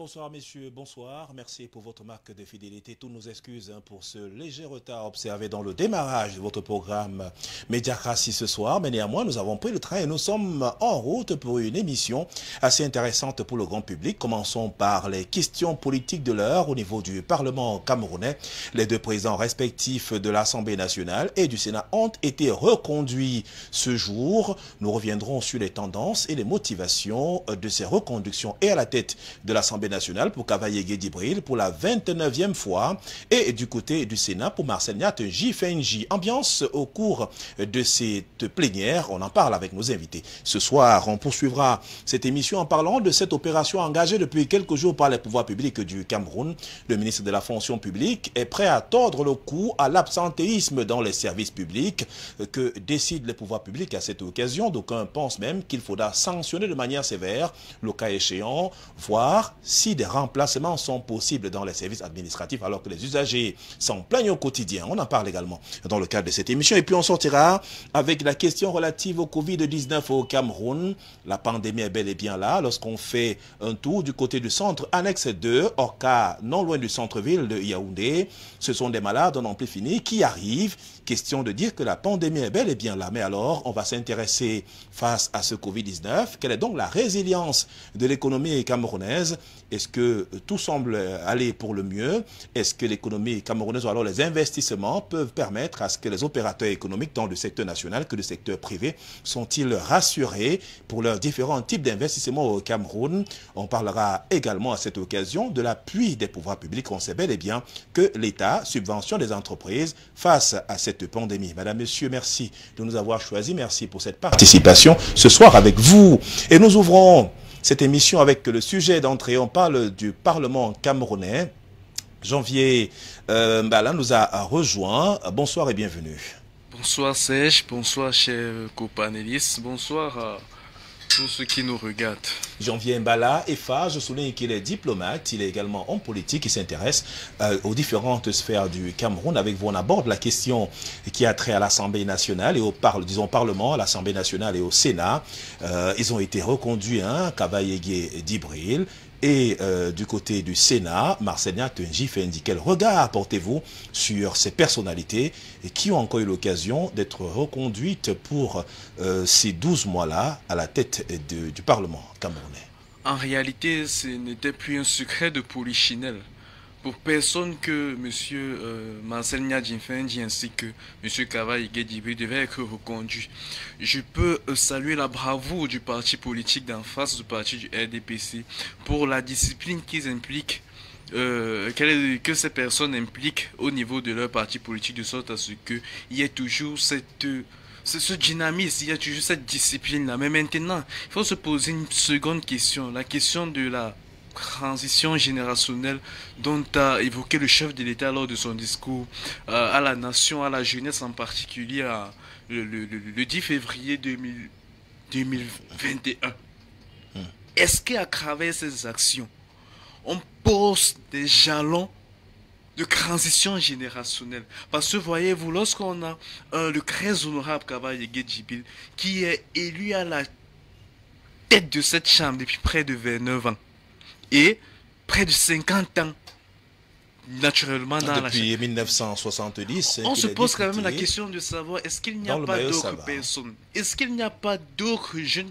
bonsoir messieurs, bonsoir. Merci pour votre marque de fidélité. Toutes nos excuses pour ce léger retard observé dans le démarrage de votre programme Médiacratie ce soir. Mais néanmoins, nous avons pris le train et nous sommes en route pour une émission assez intéressante pour le grand public. Commençons par les questions politiques de l'heure au niveau du Parlement camerounais. Les deux présidents respectifs de l'Assemblée nationale et du Sénat ont été reconduits ce jour. Nous reviendrons sur les tendances et les motivations de ces reconductions et à la tête de l'Assemblée nationale pour Kavaye Djibril pour la 29e fois et du côté du Sénat pour Marcel Niatenji Fenji. Ambiance au cours de cette plénière, on en parle avec nos invités. Ce soir, on poursuivra cette émission en parlant de cette opération engagée depuis quelques jours par les pouvoirs publics du Cameroun. Le ministre de la fonction publique est prêt à tordre le cou à l'absentéisme dans les services publics que décident les pouvoirs publics à cette occasion. D'aucuns pensent même qu'il faudra sanctionner de manière sévère, le cas échéant, voir si des remplacements sont possibles dans les services administratifs alors que les usagers s'en plaignent au quotidien. On en parle également dans le cadre de cette émission. Et puis on sortira avec la question relative au Covid-19 au Cameroun. La pandémie est bel et bien là. Lorsqu'on fait un tour du côté du centre annexe 2, Orca, non loin du centre-ville de Yaoundé, ce sont des malades en plus fini qui arrivent. Question de dire que la pandémie est bel et bien là. Mais alors, on va s'intéresser face à ce Covid-19. Quelle est donc la résilience de l'économie camerounaise? Est-ce que tout semble aller pour le mieux? Est-ce que l'économie camerounaise ou alors les investissements peuvent permettre à ce que les opérateurs économiques dans le secteur national que le secteur privé sont-ils rassurés pour leurs différents types d'investissements au Cameroun? On parlera également à cette occasion de l'appui des pouvoirs publics. On sait bel et bien que l'État subventionne les entreprises face à cette pandémie. Madame, Monsieur, merci de nous avoir choisis. Merci pour cette participation ce soir avec vous. Et nous ouvrons cette émission avec le sujet d'entrée. On parle du Parlement camerounais. Janvier Mbala nous a rejoint. Bonsoir et bienvenue. Bonsoir Serge, bonsoir chers copanélistes, bonsoir à tous ceux qui nous regardent. Janvier Mbala est phare, je souligne qu'il est diplomate, il est également homme politique, il s'intéresse aux différentes sphères du Cameroun. Avec vous, on aborde la question qui a trait à l'Assemblée nationale et au Parlement, à l'Assemblée nationale et au Sénat. Ils ont été reconduits, Kavaye Djibril. Et du côté du Sénat, Marcel Niatenji Fenji. Quel regard portez-vous sur ces personnalités qui ont encore eu l'occasion d'être reconduites pour ces 12 mois-là à la tête du Parlement camerounais? En réalité, ce n'était plus un secret de polichinelle. Pour personne que M. Marcel Niadjinfendi ainsi que M. Kavaye Djibril devaient être reconduits. Je peux saluer la bravoure du parti politique d'en face du parti du RDPC pour la discipline qu'ils impliquent, que ces personnes impliquent au niveau de leur parti politique, de sorte à ce qu'il y ait toujours ce dynamisme, il y a toujours cette discipline-là. Mais maintenant, il faut se poser une seconde question, la question de la transition générationnelle dont a évoqué le chef de l'État lors de son discours à la nation, à la jeunesse en particulier, le 10 février 2021. Est-ce qu'à travers ces actions, on pose des jalons de transition générationnelle? Parce que voyez-vous, lorsqu'on a le très honorable Kavaye Djibril qui est élu à la tête de cette chambre depuis près de 29 ans, et près de 50 ans, naturellement, depuis 1970, on se pose quand même la question de savoir, est-ce qu'il n'y a pas d'autres personnes? Est-ce qu'il n'y a pas d'autres jeunes?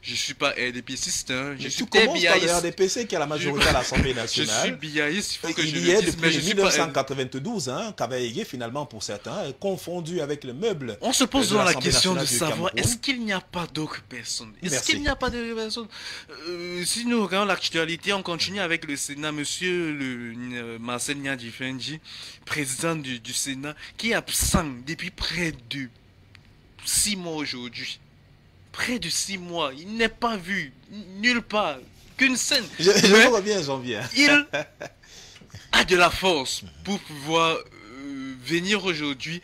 Je ne suis pas RDPciste, je suis biaïste. Le RDPC qui a la majorité à l'Assemblée nationale. Je suis biaïste, il faut que je y le est dise, depuis 1992, Kavaye finalement pour certains, est confondu avec le meuble. On se pose donc la question de savoir, est-ce qu'il n'y a pas d'autres personnes? Est-ce qu'il n'y a pas d'autres personnes? Si nous regardons l'actualité, on continue avec le Sénat, monsieur Marcel Niadjinfendi, président du Sénat, qui est absent depuis près de 6 mois aujourd'hui. Près de 6 mois, il n'est pas vu nulle part, qu'une scène. Je reviens, Janvier. Il a de la force pour pouvoir venir aujourd'hui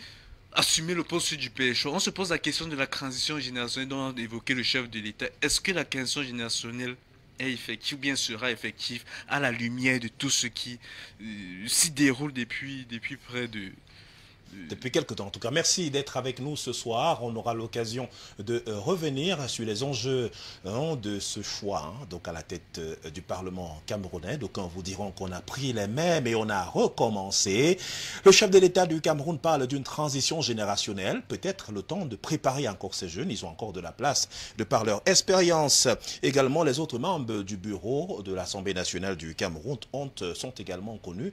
assumer le poste du PHO. On se pose la question de la transition générationnelle dont a évoqué le chef de l'État. Est-ce que la transition générationnelle est effective ou bien sera effective à la lumière de tout ce qui s'y déroule depuis près de Depuis quelque temps, en tout cas. Merci d'être avec nous ce soir. On aura l'occasion de revenir sur les enjeux de ce choix, donc à la tête du Parlement camerounais. Donc, vous diront qu'on a pris les mêmes et on a recommencé. Le chef de l'État du Cameroun parle d'une transition générationnelle. Peut-être le temps de préparer encore ces jeunes. Ils ont encore de la place de par leur expérience. Également, les autres membres du bureau de l'Assemblée nationale du Cameroun sont également connus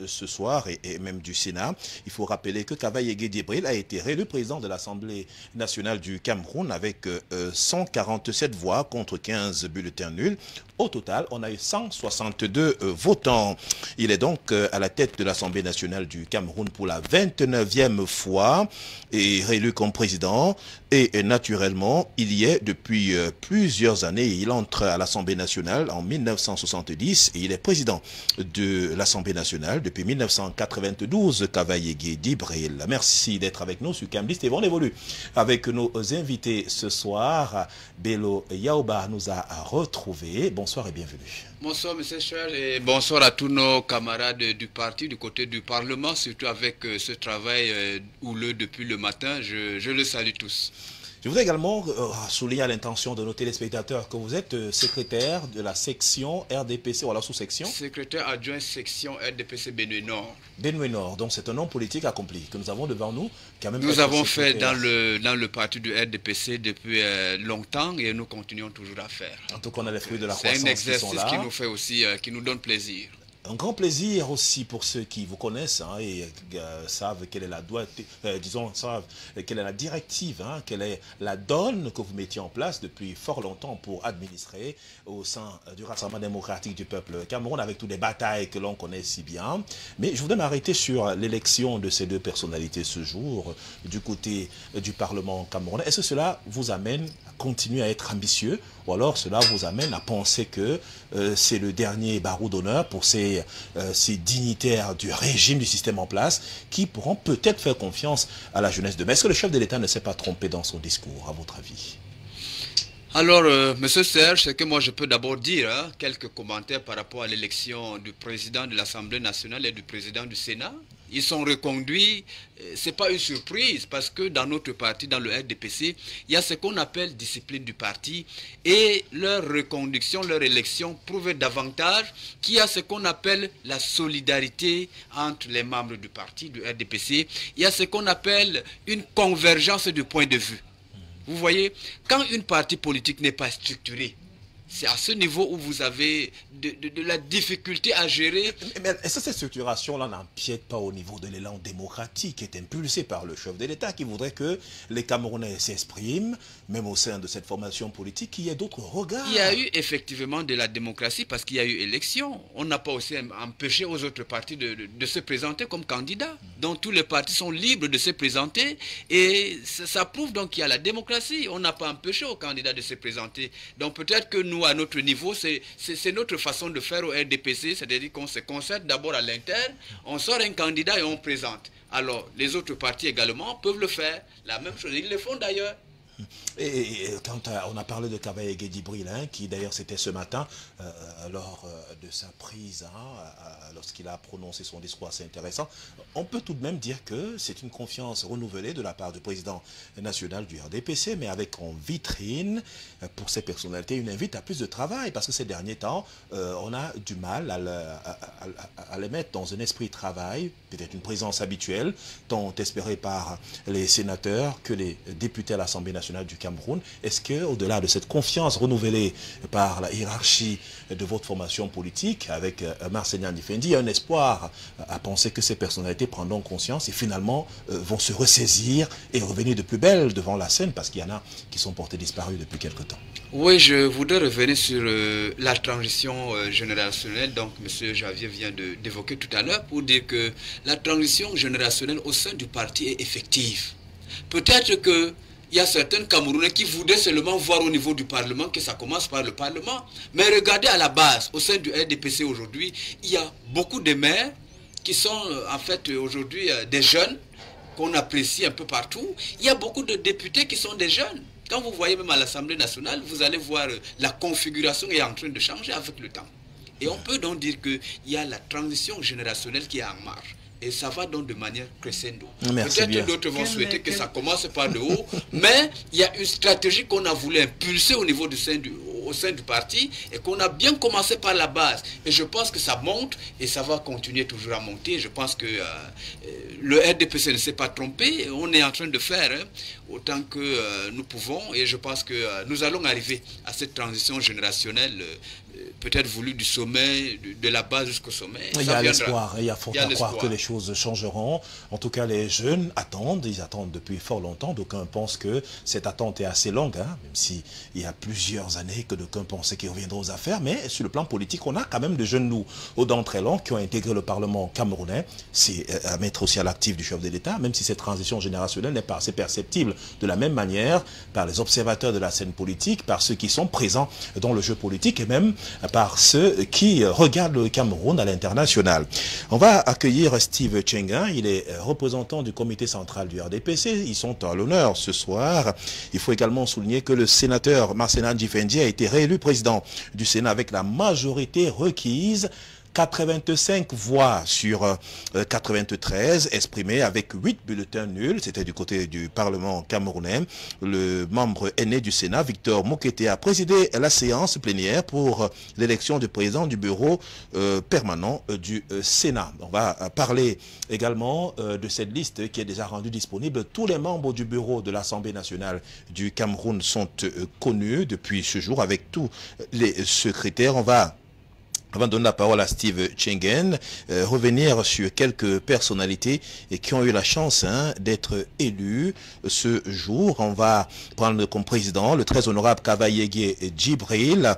ce soir et même du Sénat. Il faut rappeler que Kavaye Guédibril a été réélu président de l'Assemblée nationale du Cameroun avec 147 voix contre 15 bulletins nuls. Au total, on a eu 162 votants. Il est donc à la tête de l'Assemblée nationale du Cameroun pour la 29e fois et réélu comme président. Et naturellement, il y est depuis plusieurs années. Il entre à l'Assemblée nationale en 1970 et il est président de l'Assemblée nationale depuis 1992, Kavaye Guédibril. Merci d'être avec nous sur Camlist et on évolue avec nos invités ce soir. Bello Yaoba nous a retrouvés. Bonsoir et bienvenue. Bonsoir monsieur Cher et bonsoir à tous nos camarades du parti, du côté du Parlement, surtout avec ce travail houleux depuis le matin. Je le salue tous. Je voudrais également souligner à l'intention de nos téléspectateurs que vous êtes secrétaire de la section RDPC, ou la sous-section. Secrétaire adjoint section RDPC Benue Nord. Benue Nord, donc c'est un nom politique accompli que nous avons devant nous. Nous avons fait dans le parti du RDPC depuis longtemps et nous continuons toujours à faire. En tout cas, on a les fruits de la croissance. C'est un exercice qui nous fait aussi, qui nous donne plaisir. Un grand plaisir aussi pour ceux qui vous connaissent et savent quelle est la savent quelle est la directive, quelle est la donne que vous mettiez en place depuis fort longtemps pour administrer au sein du Rassemblement démocratique du peuple Cameroun avec toutes les batailles que l'on connaît si bien. Mais je voudrais m'arrêter sur l'élection de ces deux personnalités ce jour du côté du Parlement camerounais. Est-ce que cela vous amène à continuer à être ambitieux ou alors cela vous amène à penser que c'est le dernier barreau d'honneur pour ces dignitaires du régime, du système en place, qui pourront peut-être faire confiance à la jeunesse de demain? Est-ce que le chef de l'État ne s'est pas trompé dans son discours, à votre avis? Alors, monsieur Serge, ce que moi je peux d'abord dire, quelques commentaires par rapport à l'élection du président de l'Assemblée nationale et du président du Sénat. Ils sont reconduits, ce n'est pas une surprise parce que dans notre parti, dans le RDPC, il y a ce qu'on appelle discipline du parti et leur reconduction, leur élection prouve davantage qu'il y a ce qu'on appelle la solidarité entre les membres du parti, du RDPC. Il y a ce qu'on appelle une convergence de points de vue. Vous voyez, quand une partie politique n'est pas structurée, c'est à ce niveau où vous avez de la difficulté à gérer. Mais est-ce que cette structuration-là n'empiète pas au niveau de l'élan démocratique qui est impulsé par le chef de l'État qui voudrait que les Camerounais s'expriment, même au sein de cette formation politique, qu'il y ait d'autres regards? Il y a eu effectivement de la démocratie parce qu'il y a eu élection. On n'a pas aussi empêché aux autres partis de se présenter comme candidats. Donc tous les partis sont libres de se présenter et ça prouve donc qu'il y a la démocratie. On n'a pas empêché aux candidats de se présenter. Donc peut-être que nous, à notre niveau, c'est notre façon de faire au RDPC, c'est-à-dire qu'on se concerte d'abord à l'interne, on sort un candidat et on présente. Alors, les autres partis également peuvent le faire. La même chose, ils le font d'ailleurs. Et quand on a parlé de Kavaye Guédibril, qui d'ailleurs c'était ce matin, lors de sa prise, lorsqu'il a prononcé son discours assez intéressant, on peut tout de même dire que c'est une confiance renouvelée de la part du président national du RDPC, mais avec en vitrine, pour ces personnalités, une invite à plus de travail, parce que ces derniers temps, on a du mal à les mettre dans un esprit de travail, peut-être une présence habituelle, tant espérée par les sénateurs que les députés à l'Assemblée nationale du Cameroun. Est-ce qu'au-delà de cette confiance renouvelée par la hiérarchie de votre formation politique avec Marcel Ndifendi, il y a un espoir à penser que ces personnalités prendront conscience et finalement vont se ressaisir et revenir de plus belle devant la scène parce qu'il y en a qui sont portés disparus depuis quelque temps? Oui, je voudrais revenir sur la transition générationnelle. Donc, M. Javier vient d'évoquer tout à l'heure pour dire que la transition générationnelle au sein du parti est effective. Peut-être que il y a certains Camerounais qui voudraient seulement voir au niveau du Parlement que ça commence par le Parlement. Mais regardez à la base, au sein du RDPC aujourd'hui, il y a beaucoup de maires qui sont en fait aujourd'hui des jeunes qu'on apprécie un peu partout. Il y a beaucoup de députés qui sont des jeunes. Quand vous voyez même à l'Assemblée nationale, vous allez voir la configuration est en train de changer avec le temps. Et on peut donc dire qu'il y a la transition générationnelle qui est en marche. et ça va donc de manière crescendo. Peut-être d'autres vont souhaiter que ça commence par le haut, mais il y a une stratégie qu'on a voulu impulser au niveau au sein du parti et qu'on a bien commencé par la base. Et je pense que ça monte et ça va continuer toujours à monter. Je pense que le RDPC ne s'est pas trompé. On est en train de faire autant que nous pouvons et je pense que nous allons arriver à cette transition générationnelle peut-être voulu du sommet, de la base jusqu'au sommet. Il y a l'espoir, il y a fort à croire que les choses changeront. En tout cas, les jeunes attendent, ils attendent depuis fort longtemps. D'aucuns pensent que cette attente est assez longue, hein, même s'il y a plusieurs années que d'aucuns pensaient qu'ils reviendront aux affaires. Mais sur le plan politique, on a quand même de jeunes loups aux dents très longues qui ont intégré le Parlement camerounais. C'est à mettre aussi à l'actif du chef de l'État, même si cette transition générationnelle n'est pas assez perceptible de la même manière par les observateurs de la scène politique, par ceux qui sont présents dans le jeu politique et même par ceux qui regardent le Cameroun à l'international. On va accueillir Steve Tchenguin, il est représentant du comité central du RDPC. Ils sont à l'honneur ce soir. Il faut également souligner que le sénateur Marcel Ndjifendi a été réélu président du Sénat avec la majorité requise. 85 voix sur 93 exprimées avec 8 bulletins nuls. C'était du côté du Parlement camerounais. Le membre aîné du Sénat, Victor Mokete, a présidé la séance plénière pour l'élection du président du bureau permanent du Sénat. On va parler également de cette liste qui est déjà rendue disponible. Tous les membres du bureau de l'Assemblée nationale du Cameroun sont connus depuis ce jour avec tous les secrétaires. On va, avant de donner la parole à Steve Tchenguin, revenir sur quelques personnalités qui ont eu la chance d'être élus ce jour. On va prendre comme président le très honorable Kavayegue Djibril,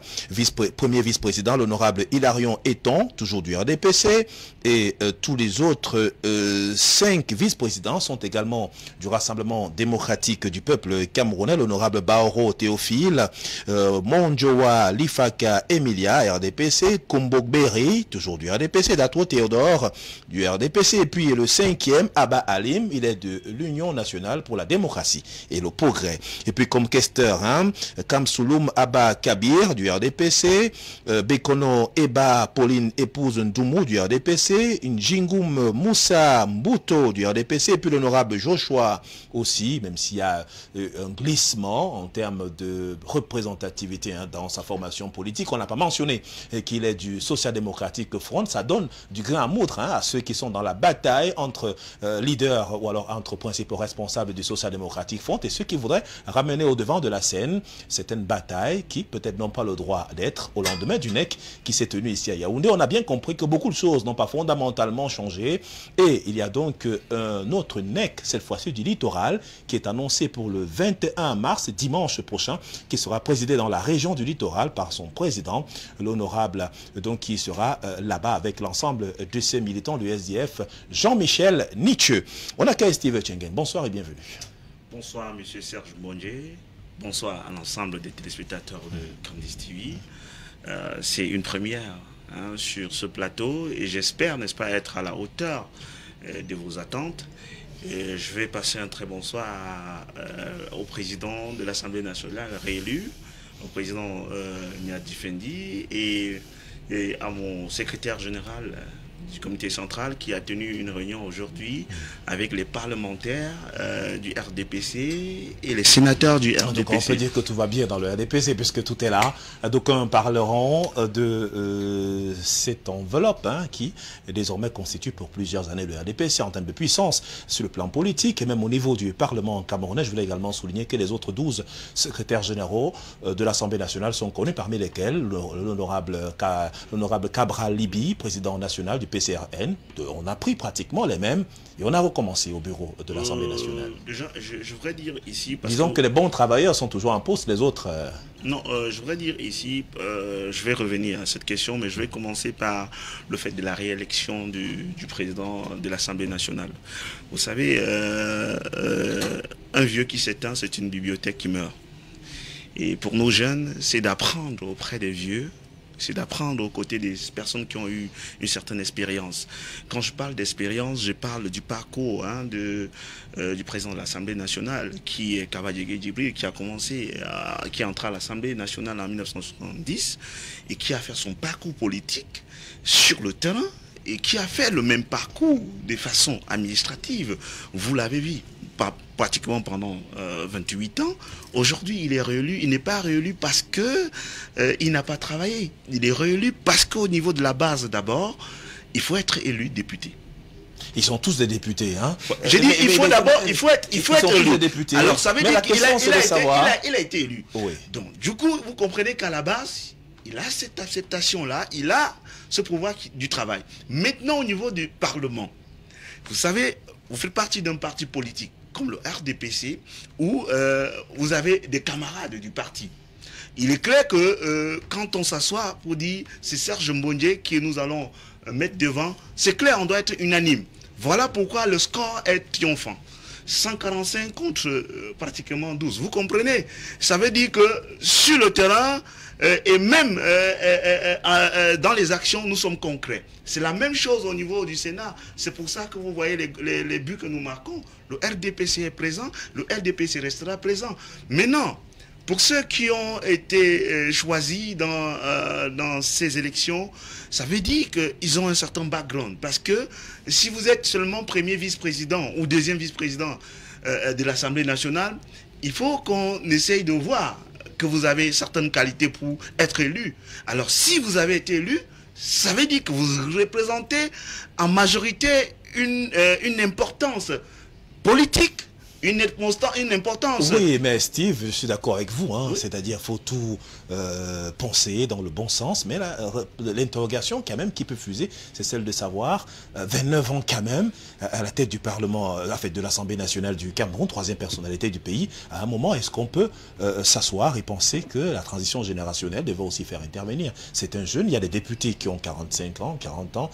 premier vice-président, l'honorable Hilarion Eton, toujours du RDPC, et tous les autres 5 vice-présidents sont également du Rassemblement démocratique du peuple camerounais, l'honorable Baoro Théophile, Monjoa Lifaka Emilia, RDPC, Bogberi, toujours du RDPC, Dato Théodore, du RDPC, et puis le 5e, Abba Alim, il est de l'Union nationale pour la démocratie et le progrès. Et puis comme questeur, Kamsouloum Abba Kabir, du RDPC, Bekono Eba Pauline Épouse Ndoumou, du RDPC, Njingoum Moussa Mbuto, du RDPC, et puis l'honorable Joshua aussi, même s'il y a un glissement en termes de représentativité dans sa formation politique. On n'a pas mentionné qu'il est du Social-démocratique Front. Ça donne du grain à moudre à ceux qui sont dans la bataille entre leaders ou alors entre principaux responsables du Social-démocratique Front et ceux qui voudraient ramener au devant de la scène certaines batailles qui peut-être n'ont pas le droit d'être au lendemain du NEC qui s'est tenu ici à Yaoundé. On a bien compris que beaucoup de choses n'ont pas fondamentalement changé et il y a donc un autre NEC, cette fois-ci du littoral, qui est annoncé pour le 21 mars, dimanche prochain, qui sera présidé dans la région du littoral par son président, l'honorable, donc qui sera là-bas avec l'ensemble de ses militants du SDF, Jean-Michel Nietzsche. On accueille Steve Tchenguin. Bonsoir et bienvenue. Bonsoir, monsieur Serge Bondier. Bonsoir à l'ensemble des téléspectateurs de Candice TV. C'est une première sur ce plateau et j'espère, n'est-ce pas, être à la hauteur de vos attentes. Et je vais passer un très bonsoir au président de l'Assemblée nationale réélu, au président Ndjifendi et à mon secrétaire général du comité central qui a tenu une réunion aujourd'hui avec les parlementaires du RDPC et les sénateurs du RDPC. Donc on peut dire que tout va bien dans le RDPC puisque tout est là. D'aucuns parleront de cette enveloppe qui désormais constitue pour plusieurs années le RDPC en termes de puissance sur le plan politique et même au niveau du Parlement camerounais. Je voulais également souligner que les autres 12 secrétaires généraux de l'Assemblée nationale sont connus, parmi lesquels l'honorable Cabral Libi, président national du PCRN. On a pris pratiquement les mêmes et on a recommencé au bureau de l'Assemblée nationale. Déjà, je voudrais dire ici... Disons que les bons travailleurs sont toujours en poste, les autres... Non, je voudrais dire ici, je vais revenir à cette question, mais je vais commencer par le fait de la réélection du président de l'Assemblée nationale. Vous savez, un vieux qui s'éteint, c'est une bibliothèque qui meurt. Et pour nos jeunes, c'est d'apprendre auprès des vieux, c'est d'apprendre aux côtés des personnes qui ont eu une certaine expérience. Quand je parle d'expérience, je parle du parcours du président de l'Assemblée nationale, qui est Kavayegue Djibril, qui est entré à l'Assemblée nationale en 1970 et qui a fait son parcours politique sur le terrain et qui a fait le même parcours de façon administrative. Vous l'avez vu, pratiquement pendant 28 ans. Aujourd'hui, il est réélu. Il n'est pas réélu parce que il n'a pas travaillé. Il est réélu parce qu'au niveau de la base, d'abord, il faut être élu député. Ils sont tous des députés, hein. J'ai dit, il faut d'abord, il faut être élu. Des députés. Alors, ça veut dire qu'il a été élu. Oui. Donc, du coup, vous comprenez qu'à la base, il a cette acceptation-là, il a ce pouvoir du travail. Maintenant, au niveau du Parlement, vous savez, vous faites partie d'un parti politique comme le RDPC, où vous avez des camarades du parti. Il est clair que quand on s'assoit pour dire c'est Serge Mbondje que nous allons mettre devant, c'est clair, on doit être unanime. Voilà pourquoi le score est triomphant. 145 contre pratiquement 12. Vous comprenez? Ça veut dire que sur le terrain et même dans les actions, nous sommes concrets. C'est la même chose au niveau du Sénat. C'est pour ça que vous voyez les buts que nous marquons. Le RDPC est présent, le RDPC restera présent. Maintenant, pour ceux qui ont été choisis dans ces élections, ça veut dire qu'ils ont un certain background. Parce que si vous êtes seulement premier vice-président ou deuxième vice-président de l'Assemblée nationale, il faut qu'on essaye de voir que vous avez certaines qualités pour être élu. Alors si vous avez été élu, ça veut dire que vous représentez en majorité une importance politique. Une importance. Oui, mais Steve, je suis d'accord avec vous. Hein, oui. C'est-à-dire qu'il faut tout penser dans le bon sens. Mais l'interrogation quand même qui peut fuser, c'est celle de savoir, 29 ans quand même, à la tête du Parlement, de l'Assemblée nationale du Cameroun, troisième personnalité du pays, à un moment, est-ce qu'on peut s'asseoir et penser que la transition générationnelle devait aussi faire intervenir? C'est un jeune, il y a des députés qui ont 45 ans, 40 ans,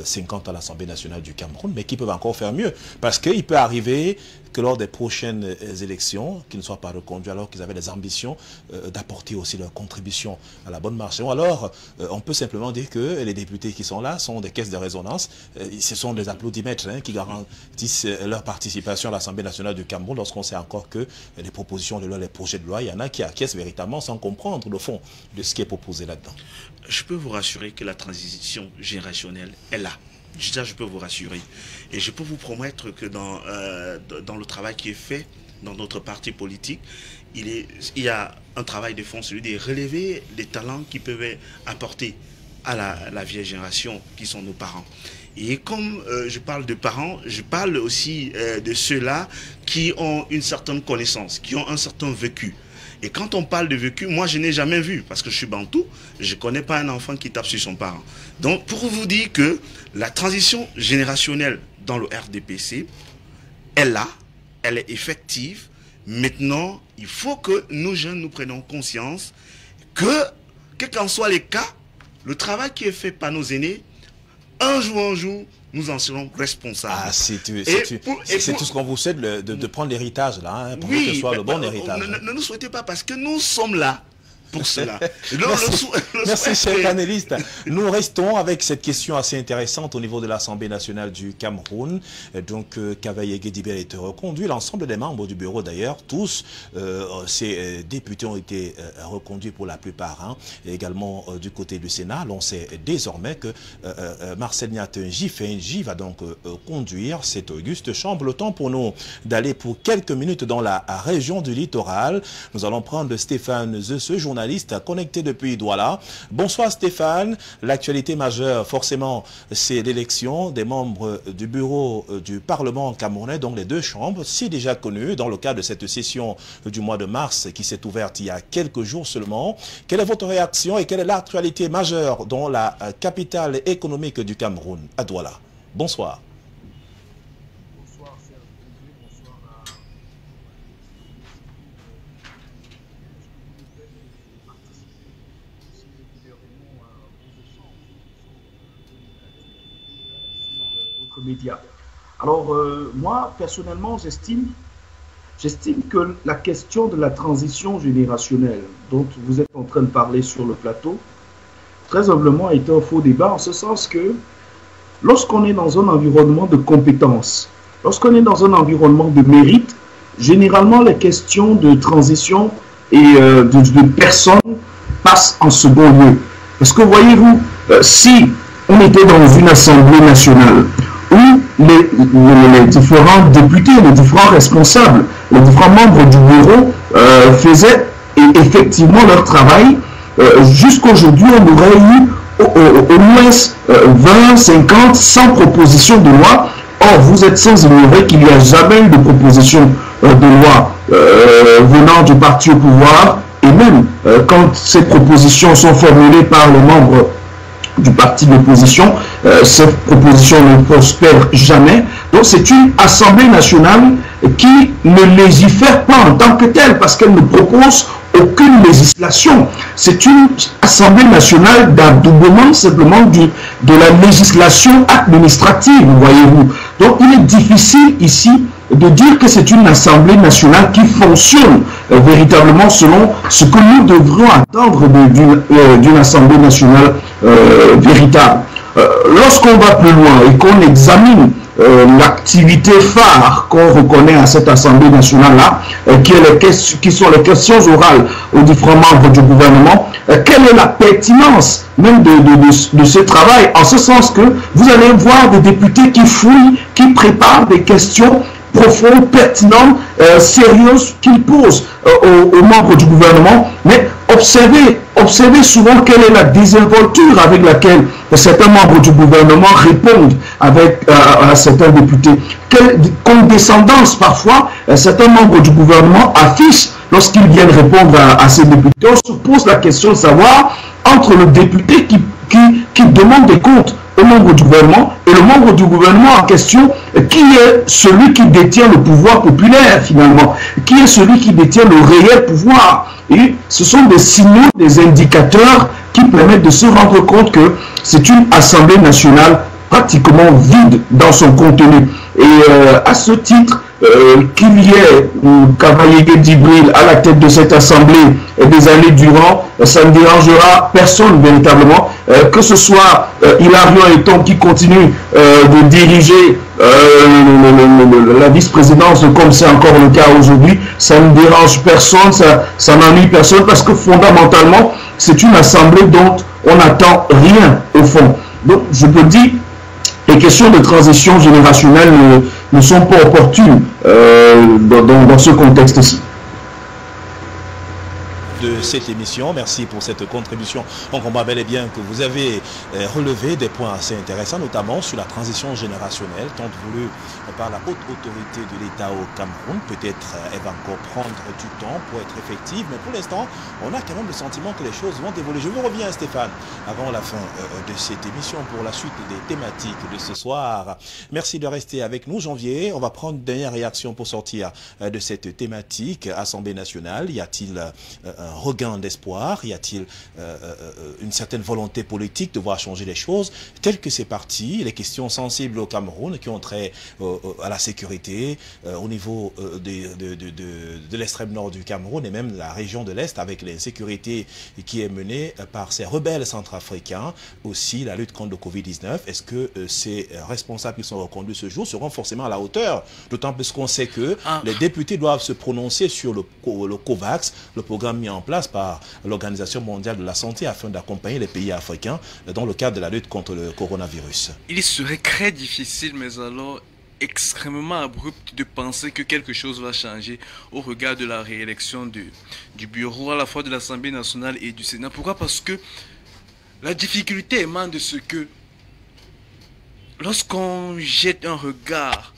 50 à l'Assemblée nationale du Cameroun, mais qui peuvent encore faire mieux. Parce qu'il peut arriver que lors des prochaines élections, qu'ils ne soient pas reconduits alors qu'ils avaient des ambitions d'apporter aussi leur contribution à la bonne marche. Alors, on peut simplement dire que les députés qui sont là sont des caisses de résonance. Ce sont des applaudimètres qui garantissent leur participation à l'Assemblée nationale du Cameroun lorsqu'on sait encore que les propositions de loi, les projets de loi, il y en a qui acquiescent véritablement sans comprendre le fond de ce qui est proposé là-dedans. Je peux vous rassurer que la transition générationnelle est là. Ça, je peux vous rassurer. Et je peux vous promettre que dans le travail qui est fait dans notre parti politique, il y a un travail de fond, celui de relever les talents qui peuvent apporter à la vieille génération, qui sont nos parents. Et comme je parle de parents, je parle aussi de ceux-là qui ont une certaine connaissance, qui ont un certain vécu. Et quand on parle de vécu, moi je n'ai jamais vu, parce que je suis bantou, je ne connais pas un enfant qui tape sur son parent. Donc pour vous dire que la transition générationnelle dans le RDPC est là, elle est effective. Maintenant, il faut que nous jeunes nous prenions conscience que, quels qu'en soient les cas, le travail qui est fait par nos aînés, un jour, nous en serons responsables. Ah, c'est tout ce qu'on vous souhaite de prendre l'héritage là, hein, pour que ce soit le bon héritage. Ne nous souhaitez pas parce que nous sommes là pour cela. Merci, cher panéliste. Nous restons avec cette question assez intéressante au niveau de l'Assemblée nationale du Cameroun. Donc, Kavaye Guédibé a été reconduit. L'ensemble des membres du bureau, d'ailleurs, tous ces députés ont été reconduits pour la plupart. Hein. Et également du côté du Sénat, l'on sait désormais que Marcel Niatinji va donc conduire cette auguste chambre. Le temps pour nous d'aller pour quelques minutes dans la région du littoral. Nous allons prendre Stéphane Zesse, journaliste connecté depuis Douala. Bonsoir Stéphane. L'actualité majeure, forcément, c'est l'élection des membres du bureau du Parlement camerounais, donc les deux chambres, si déjà connues dans le cadre de cette session du mois de mars qui s'est ouverte il y a quelques jours seulement. Quelle est votre réaction et quelle est l'actualité majeure dans la capitale économique du Cameroun, à Douala? Bonsoir. Médias. Alors, moi, personnellement, j'estime que la question de la transition générationnelle dont vous êtes en train de parler sur le plateau, très humblement, est un faux débat, en ce sens que lorsqu'on est dans un environnement de compétences, lorsqu'on est dans un environnement de mérite, généralement, les questions de transition et de personnes passent en second lieu. Parce que, voyez-vous, si on était dans une assemblée nationale où les différents députés, les différents responsables, les différents membres du bureau faisaient effectivement leur travail. Jusqu'aujourd'hui, on aurait eu au moins 20, 50, 100 propositions de loi. Or, vous êtes sans ignorer qu'il n'y a jamais eu de proposition de loi venant du parti au pouvoir, et même quand ces propositions sont formulées par les membres du parti d'opposition, ces propositions ne prospèrent jamais. Donc c'est une Assemblée nationale qui ne légifère pas en tant que telle, parce qu'elle ne propose aucune législation. C'est une Assemblée nationale d'adoubement simplement de la législation administrative, voyez-vous. Donc il est difficile ici de dire que c'est une Assemblée nationale qui fonctionne véritablement selon ce que nous devrions attendre d'une Assemblée nationale véritable. Lorsqu'on va plus loin et qu'on examine l'activité phare qu'on reconnaît à cette Assemblée nationale-là, qui sont les questions orales aux différents membres du gouvernement, quelle est la pertinence même de ce travail, en ce sens que vous allez voir des députés qui fouillent, qui préparent des questions profondes, pertinentes, sérieuses qu'ils posent aux membres du gouvernement, mais observez souvent quelle est la désinvolture avec laquelle certains membres du gouvernement répondent à certains députés. Quelle condescendance parfois certains membres du gouvernement affichent lorsqu'ils viennent répondre à ces députés. On se pose la question de savoir, entre le député qui demande des comptes aux membres du gouvernement et le membre du gouvernement en question, qui est celui qui détient le pouvoir populaire finalement, qui est celui qui détient le réel pouvoir. Et ce sont des signaux, des indicateurs qui permettent de se rendre compte que c'est une Assemblée nationale pratiquement vide dans son contenu. Et à ce titre, qu'il y ait Cavalier Djibril à la tête de cette Assemblée des années durant, ça ne dérangera personne véritablement. Que ce soit Hilarion Eton qui continue de diriger la vice-présidence comme c'est encore le cas aujourd'hui, ça ne dérange personne, ça n'ennuie personne, parce que fondamentalement, c'est une Assemblée dont on n'attend rien au fond. Donc, je peux dire, les questions de transition générationnelle ne sont pas opportunes dans ce contexte-ci. De cette émission. Merci pour cette contribution. On comprend bel et bien que vous avez relevé des points assez intéressants, notamment sur la transition générationnelle, tant voulue par la haute autorité de l'État au Cameroun. Peut-être elle va encore prendre du temps pour être effective, mais pour l'instant, on a quand même le sentiment que les choses vont évoluer. Je vous reviens, Stéphane, avant la fin de cette émission pour la suite des thématiques de ce soir. Merci de rester avec nous, Janvier. On va prendre une dernière réaction pour sortir de cette thématique. Assemblée nationale, y a-t-il un regain d'espoir? Y a-t-il une certaine volonté politique de voir changer les choses? Tel que c'est parti, les questions sensibles au Cameroun qui ont trait à la sécurité au niveau de l'extrême nord du Cameroun et même la région de l'Est, avec l'insécurité qui est menée par ces rebelles centrafricains, aussi la lutte contre le Covid-19. Est-ce que ces responsables qui sont reconduits ce jour seront forcément à la hauteur? D'autant plus qu'on sait que les députés doivent se prononcer sur le COVAX, le programme mis en place par l'Organisation mondiale de la santé afin d'accompagner les pays africains dans le cadre de la lutte contre le coronavirus. Il serait très difficile, mais alors extrêmement abrupt de penser que quelque chose va changer au regard de la réélection du bureau à la fois de l'Assemblée nationale et du Sénat. Pourquoi? Parce que la difficulté émane de ce que lorsqu'on jette un regard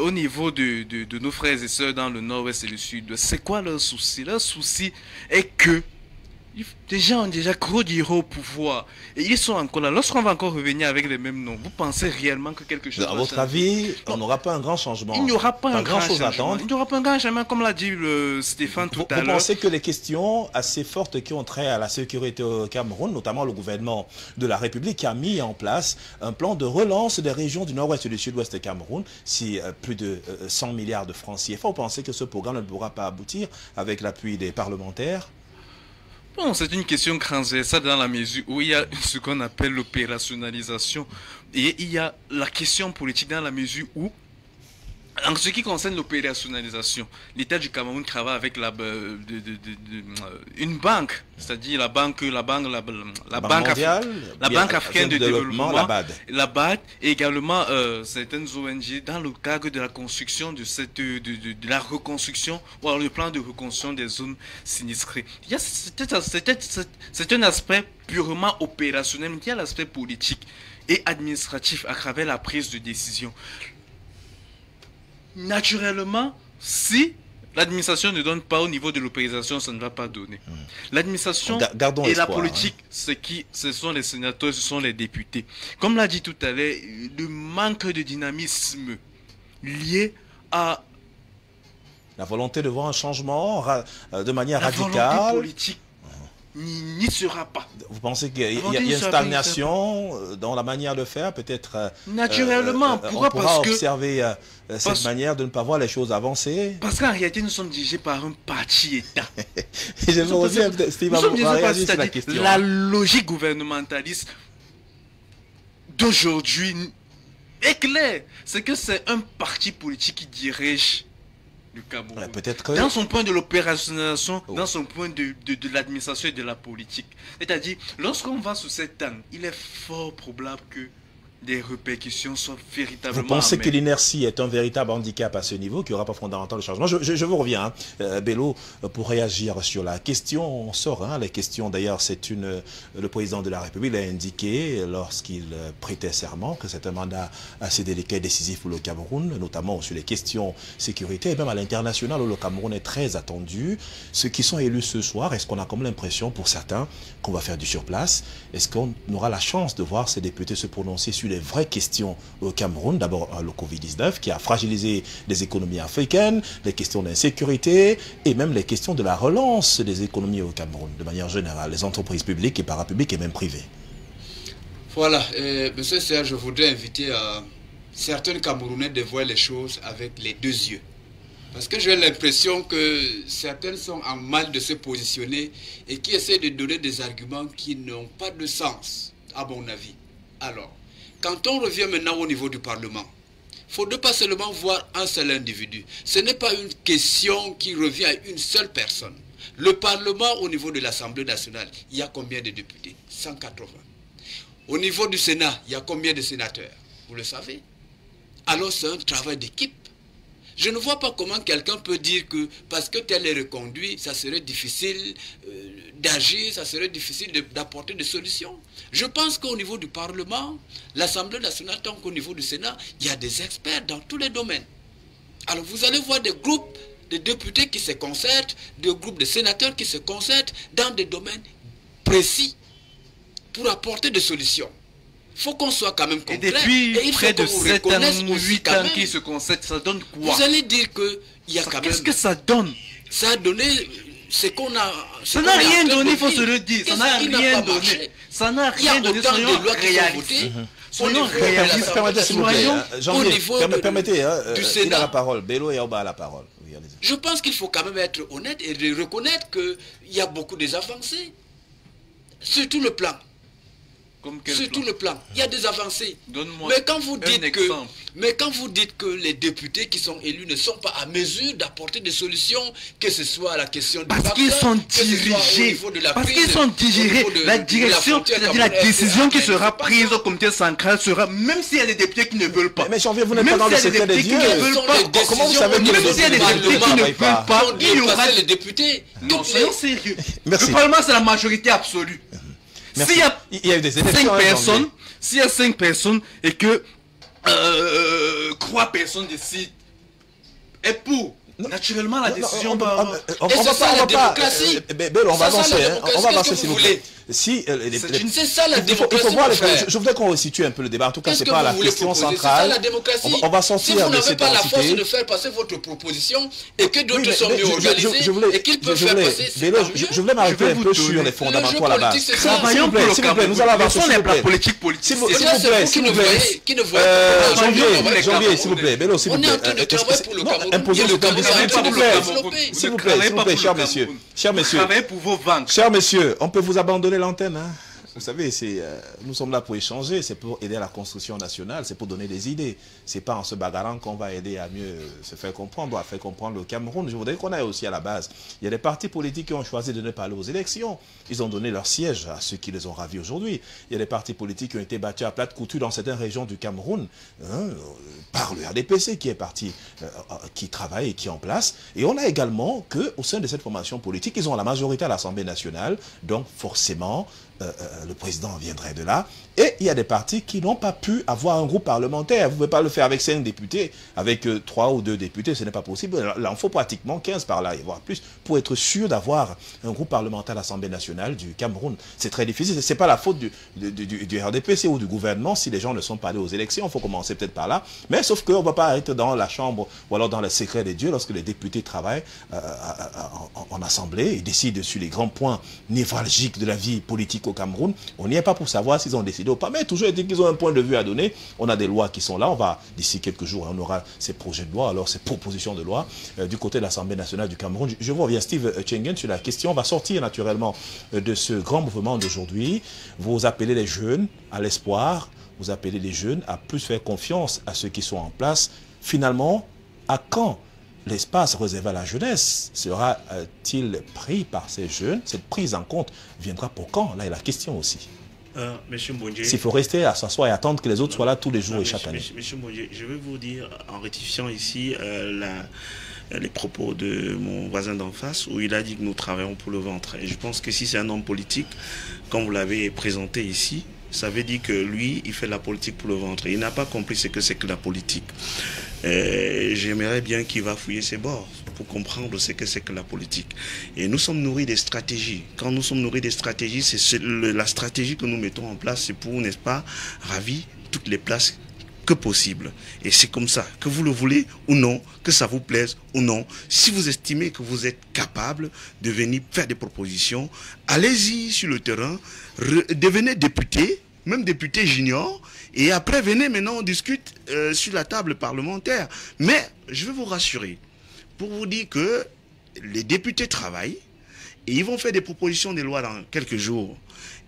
au niveau de nos frères et sœurs dans le nord-ouest et le sud-ouest, c'est quoi leur souci? Leur souci est que les gens ont déjà grandi au pouvoir et ils sont encore là. Lorsqu'on va encore revenir avec les mêmes noms, vous pensez réellement que quelque chose va changer? À votre avis, on n'aura pas un grand changement? Il n'y aura pas un grand chose à attendre. Il n'y aura pas un grand changement, comme l'a dit Stéphane tout à l'heure. Vous pensez que les questions assez fortes qui ont trait à la sécurité au Cameroun, notamment le gouvernement de la République qui a mis en place un plan de relance des régions du nord-ouest et du sud-ouest du Cameroun, si plus de 100 milliards de francs CFA, vous pensez que ce programme ne pourra pas aboutir avec l'appui des parlementaires? Bon, c'est une question transversale dans la mesure où il y a ce qu'on appelle l'opérationnalisation et il y a la question politique dans la mesure où En ce qui concerne l'opérationnalisation, l'État du Cameroun travaille avec une banque, c'est-à-dire la banque mondiale, la Banque africaine de développement, la BAD, et également certaines ONG dans le cadre de la construction de la reconstruction ou alors le plan de reconstruction des zones sinistrées. C'est un aspect purement opérationnel, mais il y a l'aspect politique et administratif à travers la prise de décision. Naturellement, si l'administration ne donne pas au niveau de l'opération, ça ne va pas donner. L'administration et la politique, ce sont les sénateurs, ce sont les députés. Comme l'a dit tout à l'heure, le manque de dynamisme lié à la volonté de voir un changement de manière radicale. La volonté politique n'y sera pas. Vous pensez qu'il y a une stagnation dans la manière de faire, peut-être naturellement, on pourra observer cette manière de ne pas voir les choses avancer. Parce qu'en réalité, nous sommes dirigés par un parti-État. Je me reviens, Steve, sur la question. La logique gouvernementaliste d'aujourd'hui est claire. C'est que c'est un parti politique qui dirige le Cameroun. Ouais, dans son point de l'opérationnalisation, dans son point de l'administration et de la politique. C'est-à-dire, lorsqu'on va sous cette angle, il est fort probable que des répercussions soient véritablement... Vous pensez que l'inertie est un véritable handicap à ce niveau, qu'il n'y aura pas fondamentalement de changement? Je vous reviens, Bello, pour réagir sur la question. On sort, les questions, d'ailleurs, le président de la République l'a indiqué lorsqu'il prêtait serment que c'est un mandat assez délicat et décisif pour le Cameroun, notamment sur les questions sécurité, et même à l'international où le Cameroun est très attendu. Ceux qui sont élus ce soir, est-ce qu'on a comme l'impression, pour certains, qu'on va faire du surplace? Est-ce qu'on aura la chance de voir ces députés se prononcer sur les vraies questions au Cameroun? D'abord le Covid-19 qui a fragilisé les économies africaines, les questions d'insécurité et même les questions de la relance des économies au Cameroun, de manière générale, les entreprises publiques et parapubliques et même privées. Voilà, monsieur Serge, je voudrais inviter certains Camerounais de voir les choses avec les deux yeux. Parce que j'ai l'impression que certains sont en mal de se positionner et qui essaient de donner des arguments qui n'ont pas de sens, à mon avis. Alors, quand on revient maintenant au niveau du Parlement, il ne faudrait pas seulement voir un seul individu. Ce n'est pas une question qui revient à une seule personne. Le Parlement, au niveau de l'Assemblée nationale, il y a combien de députés? 180. Au niveau du Sénat, il y a combien de sénateurs? Vous le savez. Alors c'est un travail d'équipe. Je ne vois pas comment quelqu'un peut dire que parce que tel est reconduit, ça serait difficile d'agir, ça serait difficile d'apporter des solutions. Je pense qu'au niveau du Parlement, l'Assemblée nationale, tant qu'au niveau du Sénat, il y a des experts dans tous les domaines. Alors vous allez voir des groupes de députés qui se concertent, des groupes de sénateurs qui se concertent dans des domaines précis pour apporter des solutions. Il faut qu'on soit quand même concret. Et depuis près de 7 ans, 8 ans qu'ils se concertent, ça donne quoi? Vous allez dire qu'il y a quand même... Qu'est-ce que ça donne? Ça a donné ce qu'on a... Ça n'a rien donné, il faut se le dire. Ça n'a rien donné. Ça n'a rien donné. Soyons réalistes. Soyons réalistes. Permettez, il a la parole. Bello et Aoba a la parole. Je pense qu'il faut quand même être honnête et de reconnaître qu'il y a beaucoup des avancées. Sur tout le plan. Sur tout le plan, il y a des avancées. Mais quand vous dites que les députés qui sont élus ne sont pas à mesure d'apporter des solutions, que ce soit à la question du parce qu'ils sont dirigés, parce qu'ils sont dirigés, la direction, c'est-à-dire la décision qui sera prise au comité central sera, même s'il y a des députés qui ne veulent pas. Mais Janvier, vous n'êtes pas dans le secret des dieux. Comment vous savez que même s'il y a des députés qui ne veulent pas, il y aura les députés. Non, soyons sérieux. Le Parlement, c'est la majorité absolue. S'il y a 5 personnes, s'il y a 5 personnes et que 3 personnes décident, et pour, naturellement la décision on va avancer, on va avancer s'il vous plaît. C'est ça la démocratie. Je voudrais qu'on resitue un peu le débat. En tout cas, c'est pas la question centrale. On va sortir de cette densité. Si vous n'avez pas la force de faire passer votre proposition et que d'autres sont mieux organisés et qu'ils peuvent faire passer, je voulais m'arrêter un peu sur les fondamentaux à la base. S'il vous plaît, nous allons avancer. S'il vous plaît, s'il vous plaît, qui ne voit pas. Janvier, s'il vous plaît, Bello, s'il vous plaît. Imposez le temps, s'il vous plaît, chers messieurs. Chers messieurs, on peut vous abandonner l'antenne. Vous savez, nous sommes là pour échanger, c'est pour aider à la construction nationale, c'est pour donner des idées. C'est pas en se bagarrant qu'on va aider à mieux se faire comprendre, ou à faire comprendre le Cameroun. Je voudrais qu'on aille aussi à la base. Il y a des partis politiques qui ont choisi de ne pas aller aux élections. Ils ont donné leur siège à ceux qui les ont ravis aujourd'hui. Il y a des partis politiques qui ont été battus à plate couture dans certaines régions du Cameroun, par le RDPC qui est parti, qui travaille et qui est en place. Et on a également qu'au sein de cette formation politique, ils ont la majorité à l'Assemblée nationale, donc forcément, le président viendrait de là. Et il y a des partis qui n'ont pas pu avoir un groupe parlementaire. Vous ne pouvez pas le faire avec 5 députés, avec 3 ou 2 députés, ce n'est pas possible. Là, il faut pratiquement 15 par là, et voire plus, pour être sûr d'avoir un groupe parlementaire à l'Assemblée nationale du Cameroun. C'est très difficile. Ce n'est pas la faute du RDPC ou du gouvernement si les gens ne sont pas allés aux élections. Il faut commencer peut-être par là. Mais sauf qu'on ne va pas être dans la chambre ou alors dans le secret des dieux lorsque les députés travaillent en Assemblée et décident sur les grands points névralgiques de la vie politique au Cameroun. On n'y est pas pour savoir s'ils ont décidé ou pas, mais toujours dit qu'ils ont un point de vue à donner. On a des lois qui sont là, on va, d'ici quelques jours, on aura ces projets de loi, alors ces propositions de loi du côté de l'Assemblée nationale du Cameroun. Je vous reviens, Steve Tchengen, sur la question. On va sortir naturellement de ce grand mouvement d'aujourd'hui. Vous appelez les jeunes à l'espoir, vous appelez les jeunes à plus faire confiance à ceux qui sont en place. Finalement, à quand l'espace réservé à la jeunesse sera-t-il pris par ces jeunes? Cette prise en compte viendra pour quand? Là est la question aussi. Monsieur Mbonje, s'il faut rester à s'asseoir et attendre que les autres soient là tous les jours et chaque année. Monsieur Mbonje, je vais vous dire, en rectifiant ici les propos de mon voisin d'en face, où il a dit que nous travaillons pour le ventre. Et je pense que si c'est un homme politique, comme vous l'avez présenté ici, ça veut dire que lui, il fait la politique pour le ventre. Il n'a pas compris ce que c'est que la politique. J'aimerais bien qu'il va fouiller ses bords pour comprendre ce que c'est que la politique. Et nous sommes nourris des stratégies. Quand nous sommes nourris des stratégies, c'est la stratégie que nous mettons en place, c'est pour, n'est-ce pas, ravir toutes les places que possible. Et c'est comme ça, que vous le voulez ou non, que ça vous plaise ou non. Si vous estimez que vous êtes capable de venir faire des propositions, allez-y sur le terrain, devenez député, même député junior, et après venez maintenant on discute sur la table parlementaire. Mais je vais vous rassurer, pour vous dire que les députés travaillent, et ils vont faire des propositions de loi dans quelques jours.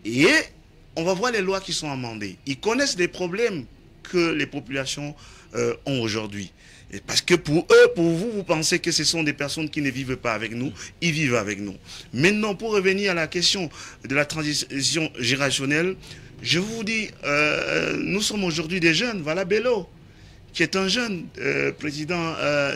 Et on va voir les lois qui sont amendées. Ils connaissent les problèmes que les populations ont aujourd'hui. Parce que pour eux, pour vous, vous pensez que ce sont des personnes qui ne vivent pas avec nous, ils vivent avec nous. Maintenant, pour revenir à la question de la transition générationnelle, je vous dis, nous sommes aujourd'hui des jeunes. Voilà Bello, qui est un jeune président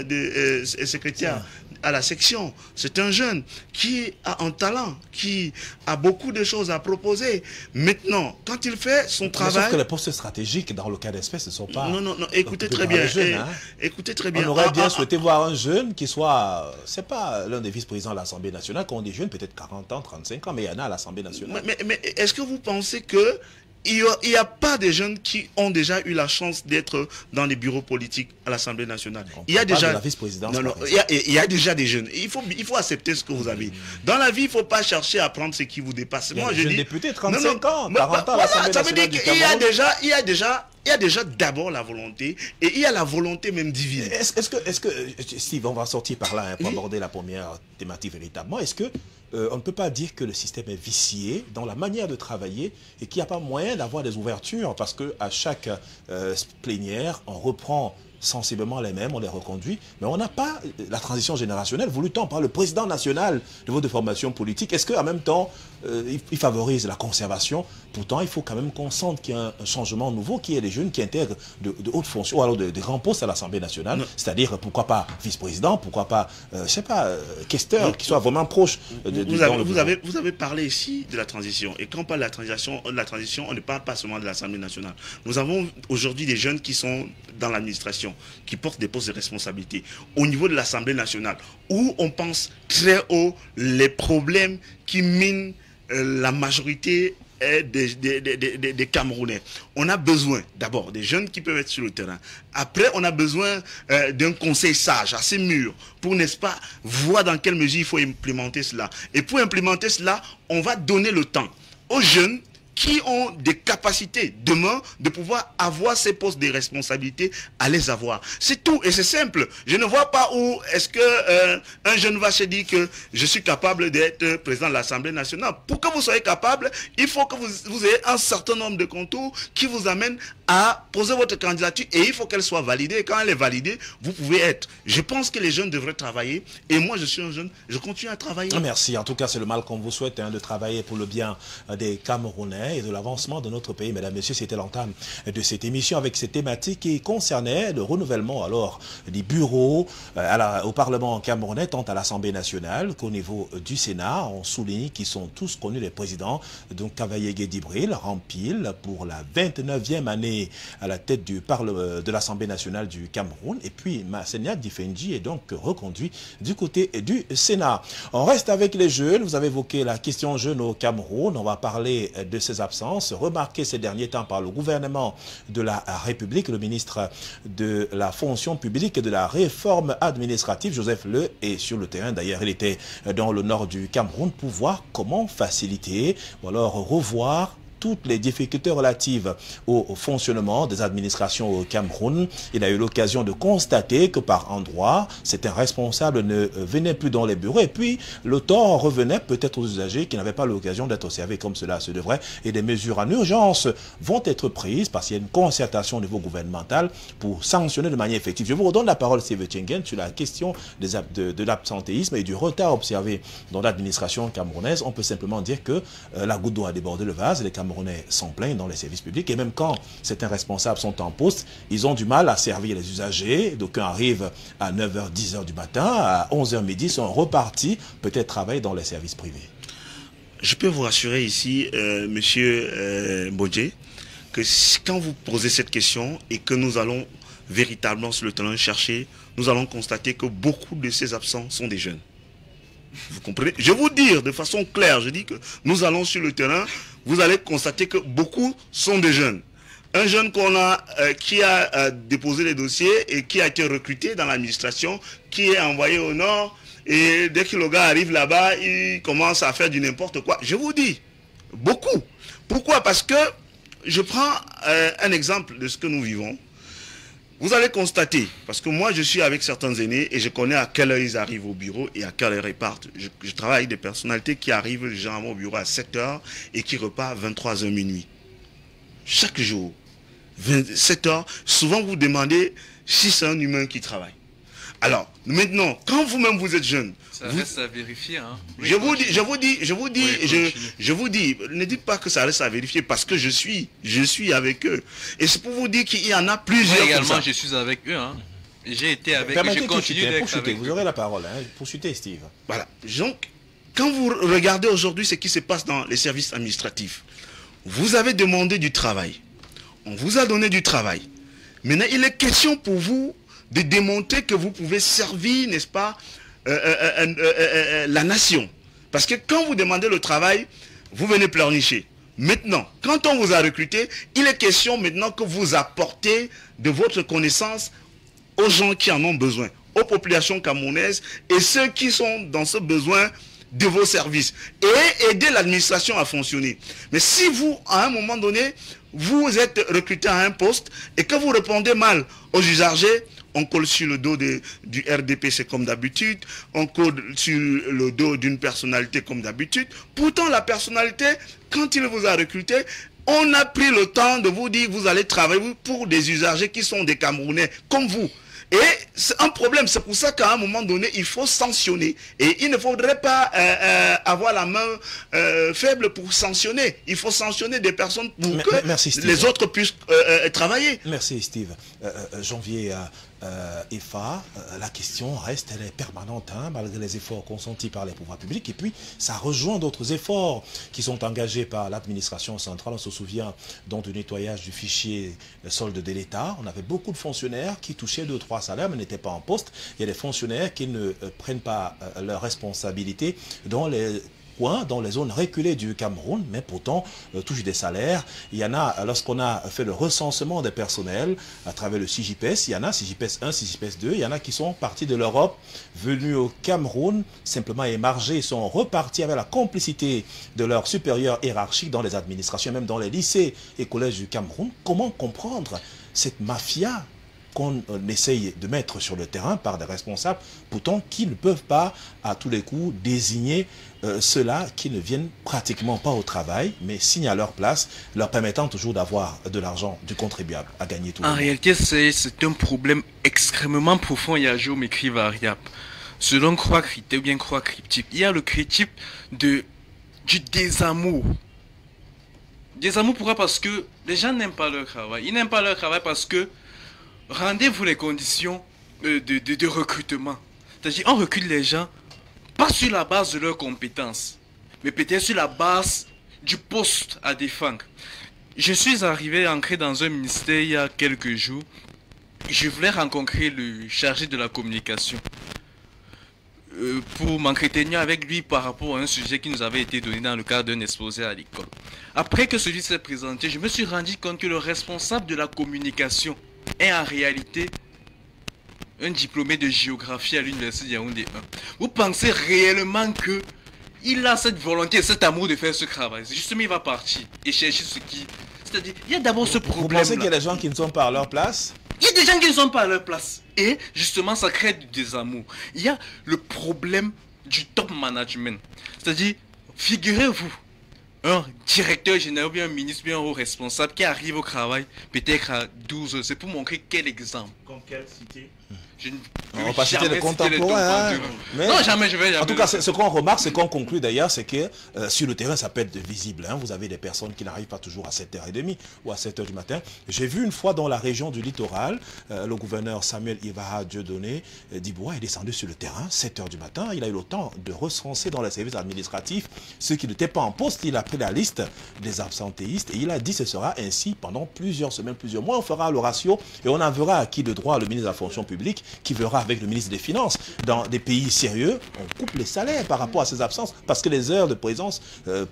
et secrétaire à la section. C'est un jeune qui a un talent, qui a beaucoup de choses à proposer. Maintenant, quand il fait son travail... Sauf que les postes stratégiques, dans le cas d'espèce, ne sont pas... Non, écoutez très bien. Jeunes, hein. Écoutez très bien. On aurait bien souhaité voir un jeune qui soit... C'est pas l'un des vice-présidents de l'Assemblée nationale, quand on dit jeune, peut-être 40 ans, 35 ans, mais il y en a à l'Assemblée nationale. Mais est-ce que vous pensez que il n'y a pas des jeunes qui ont déjà eu la chance d'être dans les bureaux politiques à l'Assemblée nationale? Il y a déjà... de la vice-présidence. Non, il y a déjà des jeunes. Il faut accepter ce que vous avez. Dans la vie, il ne faut pas chercher à prendre ce qui vous dépasse. Moi, je dis... député, 35 ans, 40 ans à l'Assemblée nationale. Ça veut dire qu'il y a déjà d'abord la volonté, et il y a la volonté même divine. Est-ce que Steve, on va sortir par là pour aborder la première thématique véritablement. Est-ce que on ne peut pas dire que le système est vicié dans la manière de travailler et qu'il n'y a pas moyen d'avoir des ouvertures parce qu'à chaque plénière, on reprend sensiblement les mêmes, on les reconduit, mais on n'a pas la transition générationnelle voulue tant par le président national de votre formation politique. Est-ce qu'en même temps, il favorise la conservation? Pourtant, il faut quand même qu'on sente qu'il y a un changement nouveau, qu'il y ait des jeunes qui intègrent de hautes fonctions, ou alors de grands postes à l'Assemblée nationale, c'est-à-dire, pourquoi pas vice-président, pourquoi pas, je sais pas, questeur, qui soit vraiment proche vous avez parlé ici de la transition, et quand on parle de la transition, on ne parle pas seulement de l'Assemblée nationale. Nous avons aujourd'hui des jeunes qui sont dans l'administration, qui portent des postes de responsabilité, au niveau de l'Assemblée nationale, où on pense très haut les problèmes qui minent la majorité des Camerounais. On a besoin d'abord des jeunes qui peuvent être sur le terrain. Après, on a besoin d'un conseil sage, assez mûr, pour, n'est-ce pas, voir dans quelle mesure il faut implémenter cela. Et pour implémenter cela, on va donner le temps aux jeunes qui ont des capacités demain de pouvoir avoir ces postes de responsabilité à les avoir. C'est tout et c'est simple. Je ne vois pas où est-ce que un jeune va se dire que je suis capable d'être président de l'Assemblée nationale. Pour que vous soyez capable, il faut que vous ayez un certain nombre de contours qui vous amènent à poser votre candidature et il faut qu'elle soit validée. Et quand elle est validée, vous pouvez être. Je pense que les jeunes devraient travailler et moi je suis un jeune, je continue à travailler. Merci. En tout cas, c'est le mal qu'on vous souhaite de travailler pour le bien des Camerounais et de l'avancement de notre pays. Mesdames, Messieurs, c'était l'entame de cette émission avec cette thématique qui concernait le renouvellement alors des bureaux au Parlement camerounais, tant à l'Assemblée nationale qu'au niveau du Sénat. On souligne qu'ils sont tous connus les présidents. Donc, Cavaye Guédibril rempile pour la 29e année à la tête de l'Assemblée nationale du Cameroun. Et puis, Massenia Difendi est donc reconduit du côté du Sénat. On reste avec les jeunes. Vous avez évoqué la question jeunes au Cameroun. On va parler de ces absences remarquées ces derniers temps par le gouvernement de la République. Le ministre de la fonction publique et de la réforme administrative, Joseph Le, est sur le terrain. D'ailleurs, il était dans le nord du Cameroun pour voir comment faciliter ou alors revoir toutes les difficultés relatives au fonctionnement des administrations au Cameroun. Il a eu l'occasion de constater que par endroits, certains responsables ne venaient plus dans les bureaux et puis le tort revenait peut-être aux usagers qui n'avaient pas l'occasion d'être observés comme cela se devrait et des mesures en urgence vont être prises parce qu'il y a une concertation au niveau gouvernemental pour sanctionner de manière effective. Je vous redonne la parole, Steve Tchengen, sur la question de l'absentéisme et du retard observé dans l'administration camerounaise. On peut simplement dire que la goutte d'eau a débordé le vase et les Camerounais sont pleins dans les services publics et même quand certains responsables sont en poste, ils ont du mal à servir les usagers. D'aucuns arrivent à 9h, 10h du matin, à 11h midi, sont repartis, peut-être travailler dans les services privés. Je peux vous rassurer ici, monsieur Bodje, que quand vous posez cette question et que nous allons véritablement sur le terrain chercher, nous allons constater que beaucoup de ces absents sont des jeunes. Vous comprenez? Je vais vous dire de façon claire, je dis que nous allons sur le terrain, vous allez constater que beaucoup sont des jeunes. Un jeune qu'on a, qui a déposé les dossiers et qui a été recruté dans l'administration, qui est envoyé au nord, et dès que le gars arrive là-bas, il commence à faire du n'importe quoi. Je vous dis, beaucoup. Pourquoi? Parce que, je prends un exemple de ce que nous vivons. Vous allez constater, parce que moi je suis avec certains aînés et je connais à quelle heure ils arrivent au bureau et à quelle heure ils partent. Je travaille avec des personnalités qui arrivent généralement au bureau à 7 h et qui repartent à 23 h minuit. Chaque jour, 7 h, souvent vous demandez si c'est un humain qui travaille. Alors, maintenant, quand vous-même vous êtes jeune, ça reste à vérifier. Hein. Oui, je vous dis, ne dites pas que ça reste à vérifier parce que je suis avec eux. Et c'est pour vous dire qu'il y en a plusieurs. Moi également, je suis avec eux. Hein. J'ai été avec eux, je continue d'être avec eux. Vous aurez la parole, hein, pour chuter, Steve. Voilà. Donc, quand vous regardez aujourd'hui ce qui se passe dans les services administratifs, vous avez demandé du travail. On vous a donné du travail. Maintenant, il est question pour vous de démontrer que vous pouvez servir, n'est-ce pas, la nation. Parce que quand vous demandez le travail, vous venez pleurnicher. Maintenant, quand on vous a recruté, il est question maintenant que vous apportez de votre connaissance aux gens qui en ont besoin, aux populations camerounaises et ceux qui sont dans ce besoin de vos services et aider l'administration à fonctionner. Mais si vous, à un moment donné, vous êtes recruté à un poste et que vous répondez mal aux usagers, on colle sur le dos du RDPC comme d'habitude, on colle sur le dos d'une personnalité comme d'habitude. Pourtant, la personnalité, quand il vous a recruté, on a pris le temps de vous dire que vous allez travailler pour des usagers qui sont des Camerounais comme vous. Et c'est un problème, c'est pour ça qu'à un moment donné, il faut sanctionner. Et il ne faudrait pas avoir la main faible pour sanctionner. Il faut sanctionner des personnes pour que les autres puissent travailler. Merci Steve. Janvier EFA, la question reste, elle est permanente, hein, malgré les efforts consentis par les pouvoirs publics. Et puis, ça rejoint d'autres efforts qui sont engagés par l'administration centrale. On se souvient donc du nettoyage du fichier solde de l'État. On avait beaucoup de fonctionnaires qui touchaient 2 ou 3 salaires, mais n'étaient pas en poste. Il y a des fonctionnaires qui ne prennent pas leurs responsabilités dans les coins, dans les zones reculées du Cameroun, mais pourtant touchent des salaires. Il y en a, lorsqu'on a fait le recensement des personnels à travers le CJPS, il y en a CJPS 1, CJPS 2, il y en a qui sont partis de l'Europe, venus au Cameroun, simplement émargés, ils sont repartis avec la complicité de leurs supérieurs hiérarchiques dans les administrations, même dans les lycées et collèges du Cameroun. Comment comprendre cette mafia qu'on essaye de mettre sur le terrain par des responsables, pourtant qui ne peuvent pas à tous les coups désigner ceux-là qui ne viennent pratiquement pas au travail, mais signent à leur place, leur permettant toujours d'avoir de l'argent du contribuable à gagner tout le monde. En réalité, c'est un problème extrêmement profond et à géométrie variable. Selon croix cryptée ou bien croix cryptique, il y a le cryptique du désamour. Désamour pourquoi? Parce que les gens n'aiment pas leur travail. Ils n'aiment pas leur travail parce que rendez-vous les conditions de recrutement. C'est-à-dire, on recrute les gens, pas sur la base de leurs compétences, mais peut-être sur la base du poste à défendre. Je suis arrivé, ancré dans un ministère il y a quelques jours. Je voulais rencontrer le chargé de la communication pour m'entretenir avec lui par rapport à un sujet qui nous avait été donné dans le cadre d'un exposé à l'école. Après que celui s'est présenté, je me suis rendu compte que le responsable de la communication est en réalité un diplômé de géographie à l'université de Yaoundé 1. Vous pensez réellement que il a cette volonté, cet amour de faire ce travail? Justement, il va partir et chercher ce qui... C'est-à-dire, il y a d'abord ce problème. Vous pensez qu'il y a des gens qui ne sont pas à leur place? Il y a des gens qui ne sont pas à leur place. Et justement, ça crée du désamour. Il y a le problème du top management. C'est-à-dire, figurez-vous, un directeur général, bien un ministre, bien un haut responsable qui arrive au travail, peut-être à 12 heures. C'est pour montrer quel exemple. Comme quelle cité? On va pas citer les contemporains. Mais non, jamais, je vais jamais. En tout cas, ce qu'on remarque, ce qu'on conclut d'ailleurs, c'est que sur le terrain, ça peut être visible. Hein. Vous avez des personnes qui n'arrivent pas toujours à 7h30 ou à 7h du matin. J'ai vu une fois dans la région du littoral, le gouverneur Samuel Ivaha Dieudonné Diboua est descendu sur le terrain, 7h du matin. Il a eu le temps de recenser dans les services administratifs ceux qui n'étaient pas en poste. Il a pris la liste des absentéistes et il a dit que ce sera ainsi pendant plusieurs semaines, plusieurs mois. On fera le ratio et on enverra à qui de droit le ministre de la fonction publique, qui verra avec le ministre des Finances. Dans des pays sérieux, on coupe les salaires par rapport à ces absences parce que les heures de présence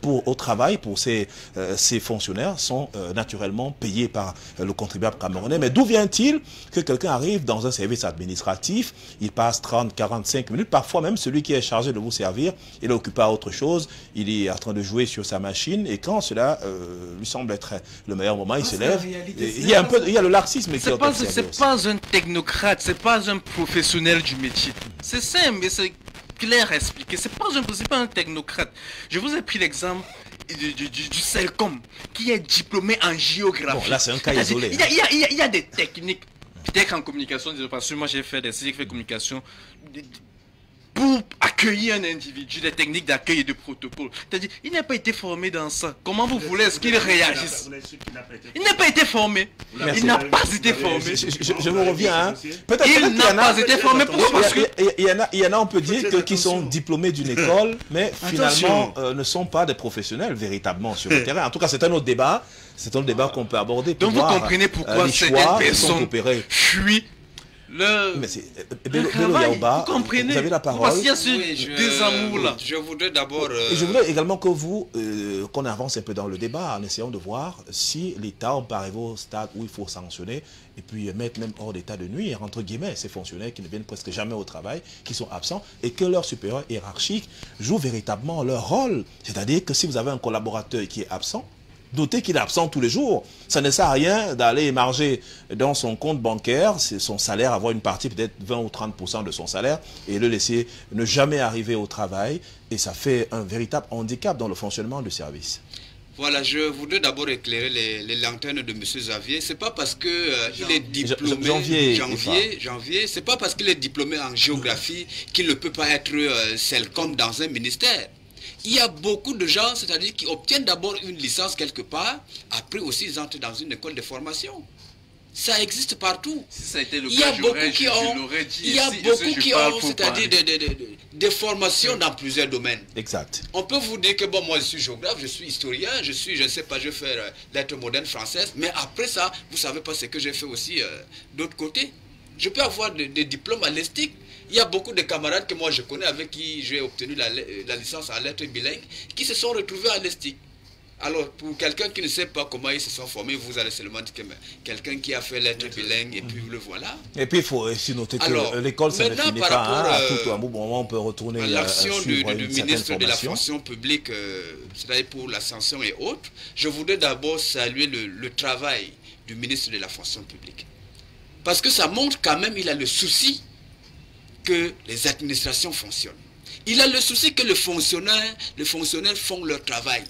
au travail pour ces fonctionnaires sont naturellement payées par le contribuable camerounais. Mais d'où vient-il que quelqu'un arrive dans un service administratif, il passe 30, 45 minutes, parfois même celui qui est chargé de vous servir, il est occupé à autre chose, il est en train de jouer sur sa machine et quand cela lui semble être le meilleur moment, il se lève. Il y a le laxisme qui est observé. C'est pas un technocrate, c'est pas un professionnel du métier. C'est simple, mais c'est clair à expliquer. C'est pas un technocrate. Je vous ai pris l'exemple du CELCOM qui est diplômé en géographie. Bon, là, c'est un cas isolé. Il y a des techniques. Peut-être en communication, parce que moi j'ai fait communication pour accueillir un individu, des techniques d'accueil et de protocole. C'est-à-dire, il n'a pas été formé dans ça. Comment vous voulez qu'il réagisse? Il n'a pas été formé. Merci. Il n'a pas été formé. Je vous reviens. Hein. Il n'a pas été formé. Pourquoi? Parce que il y en a, on peut dire, qui sont diplômés d'une école, mais finalement ne sont pas des professionnels véritablement sur le terrain. En tout cas, c'est un autre débat. C'est un débat qu'on peut aborder. Donc vous comprenez pourquoi certaines personnes fuient le travail. Vous comprenez? Vous avez la parole. Parce qu'il y a ce désamour-là. Je voudrais d'abord... Je voudrais également que qu'on avance un peu dans le débat en essayant de voir si l'État, on peut arriver au stade où il faut sanctionner et puis mettre même hors d'état de nuire, entre guillemets, ces fonctionnaires qui ne viennent presque jamais au travail, qui sont absents, et que leurs supérieurs hiérarchiques jouent véritablement leur rôle. C'est-à-dire que si vous avez un collaborateur qui est absent, notez qu'il est absent tous les jours. Ça ne sert à rien d'aller émarger dans son compte bancaire, c'est son salaire, avoir une partie, peut-être 20 ou 30% de son salaire, et le laisser ne jamais arriver au travail. Et ça fait un véritable handicap dans le fonctionnement du service. Voilà, je voudrais d'abord éclairer les lanternes de M. Xavier. C'est pas parce que il est diplômé janvier, c'est pas parce qu'il est diplômé en géographie qu'il ne peut pas être CELCOM dans un ministère. Il y a beaucoup de gens, c'est-à-dire qui obtiennent d'abord une licence quelque part, après aussi ils entrent dans une école de formation. Ça existe partout. Si ça a été le il y a beaucoup qui ont, c'est-à-dire des formations dans plusieurs domaines. Exact. On peut vous dire que bon, moi je suis géographe, je suis historien, je ne sais pas, je vais faire lettres modernes françaises, mais après ça, vous savez pas ce que j'ai fait aussi d'autre côté. Je peux avoir des diplômes à l'ESTIC. Il y a beaucoup de camarades que moi je connais avec qui j'ai obtenu la licence en lettres bilingues qui se sont retrouvés à l'ESTIC. Alors, pour quelqu'un qui ne sait pas comment ils se sont formés, vous allez seulement dire que quelqu'un qui a fait lettres bilingues et puis le voilà. Et puis, il faut aussi noter que l'école, ça ne finit pas. À tout moment, on peut retourner à l'action du ministre de la formation. fonction publique, c'est-à-dire pour l'ascension et autres. Je voudrais d'abord saluer le travail du ministre de la fonction publique. Parce que ça montre quand même, il a le souci que les administrations fonctionnent. Il a le souci que les fonctionnaires font leur travail.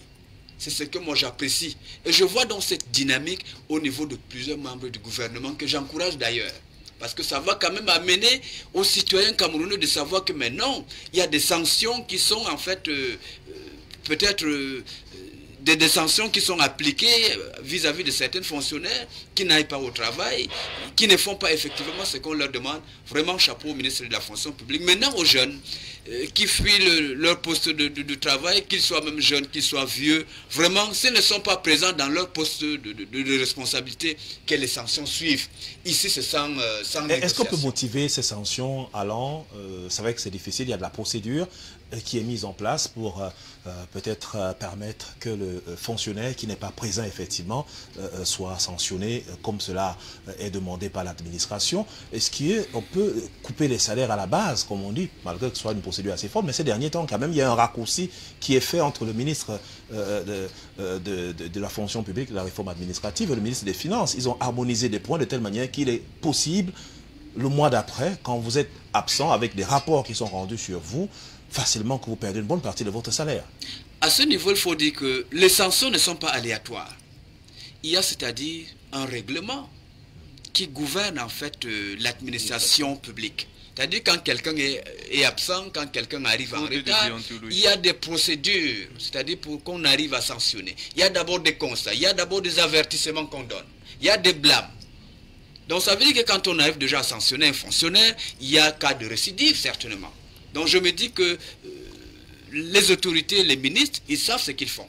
C'est ce que moi j'apprécie. Et je vois dans cette dynamique au niveau de plusieurs membres du gouvernement que j'encourage d'ailleurs. Parce que ça va quand même amener aux citoyens camerounais de savoir que maintenant, il y a des sanctions qui sont en fait peut-être des sanctions qui sont appliquées vis-à-vis de certains fonctionnaires qui n'aillent pas au travail, qui ne font pas effectivement ce qu'on leur demande. Vraiment chapeau au ministre de la fonction publique. Maintenant aux jeunes qui fuient leur poste de travail, qu'ils soient même jeunes, qu'ils soient vieux, vraiment, s'ils ne sont pas présents dans leur poste de responsabilité, que les sanctions suivent. Ici, c'est sans négociation. Est-ce qu'on peut motiver ces sanctions allant c'est vrai que c'est difficile, il y a de la procédure qui est mise en place pour peut-être permettre que le fonctionnaire qui n'est pas présent effectivement soit sanctionné comme cela est demandé par l'administration. Est-ce qu'on peut couper les salaires à la base, comme on dit, malgré que ce soit une procédure assez forte, mais ces derniers temps, quand même, il y a un raccourci qui est fait entre le ministre de la fonction publique, de la réforme administrative et le ministre des Finances. Ils ont harmonisé des points de telle manière qu'il est possible, le mois d'après, quand vous êtes absent avec des rapports qui sont rendus sur vous, facilement que vous perdez une bonne partie de votre salaire. À ce niveau, il faut dire que les sanctions ne sont pas aléatoires. Il y a c'est-à-dire un règlement qui gouverne en fait l'administration publique. C'est-à-dire quand quelqu'un est absent, quand quelqu'un arrive en retard, il y a des procédures, c'est-à-dire pour qu'on arrive à sanctionner. Il y a d'abord des constats, il y a d'abord des avertissements qu'on donne, il y a des blâmes. Donc ça veut dire que quand on arrive déjà à sanctionner un fonctionnaire, il y a cas de récidive certainement. Donc je me dis que les autorités, les ministres, ils savent ce qu'ils font.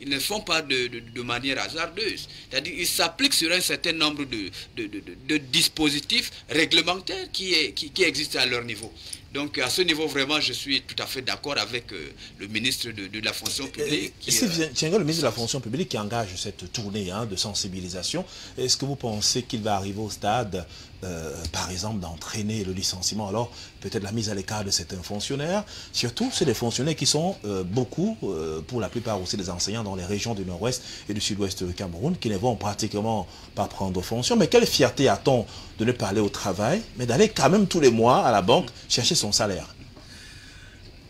Ils ne font pas de manière hasardeuse. C'est-à-dire qu'ils s'appliquent sur un certain nombre de dispositifs réglementaires qui existent à leur niveau. Donc à ce niveau, vraiment, je suis tout à fait d'accord avec le ministre de la fonction publique. C'est le ministre de la fonction publique qui engage cette tournée de sensibilisation. Est-ce que vous pensez qu'il va arriver au stade, par exemple, d'entraîner le licenciement, alors peut-être la mise à l'écart de certains fonctionnaires? Surtout, c'est des fonctionnaires qui sont beaucoup, pour la plupart aussi des enseignants dans les régions du nord-ouest et du sud-ouest du Cameroun, qui ne vont pratiquement pas prendre fonction. Mais quelle fierté a-t-on de ne pas aller au travail, mais d'aller quand même tous les mois à la banque chercher son salaire?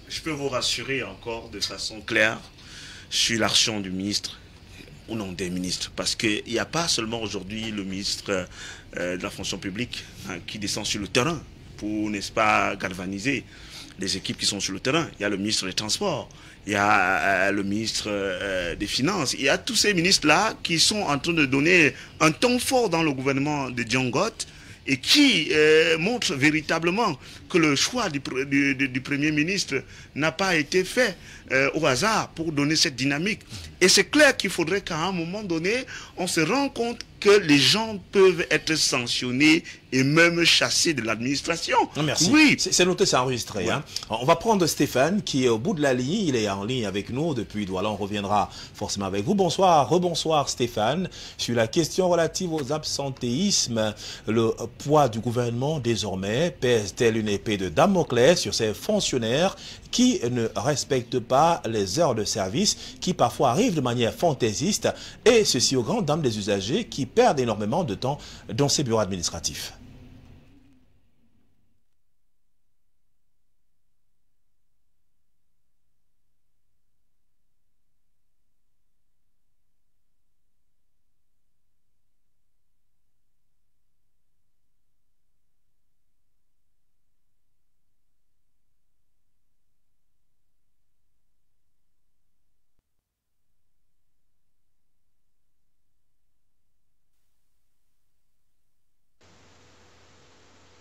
Je peux vous rassurer encore de façon claire sur l'action du ministre ou non des ministres, parce qu'il n'y a pas seulement aujourd'hui le ministre de la fonction publique qui descend sur le terrain pour, n'est-ce pas, galvaniser les équipes qui sont sur le terrain. Il y a le ministre des Transports, il y a le ministre des Finances, il y a tous ces ministres-là qui sont en train de donner un ton fort dans le gouvernement de Diongot et qui montrent véritablement que le choix du Premier ministre n'a pas été fait au hasard pour donner cette dynamique. Et c'est clair qu'il faudrait qu'à un moment donné, on se rende compte que les gens peuvent être sanctionnés et même chassés de l'administration. Merci. Oui. C'est noté, c'est enregistré. Ouais. On va prendre Stéphane qui est au bout de la ligne. Il est en ligne avec nous depuis Douala. On reviendra forcément avec vous. Bonsoir, rebonsoir Stéphane. Sur la question relative aux absentéismes, le poids du gouvernement désormais pèse-t-elle une épée de Damoclès sur ces fonctionnaires qui ne respectent pas les heures de service, qui parfois arrivent de manière fantaisiste, et ceci aux grandes dames des usagers qui perdent énormément de temps dans ces bureaux administratifs.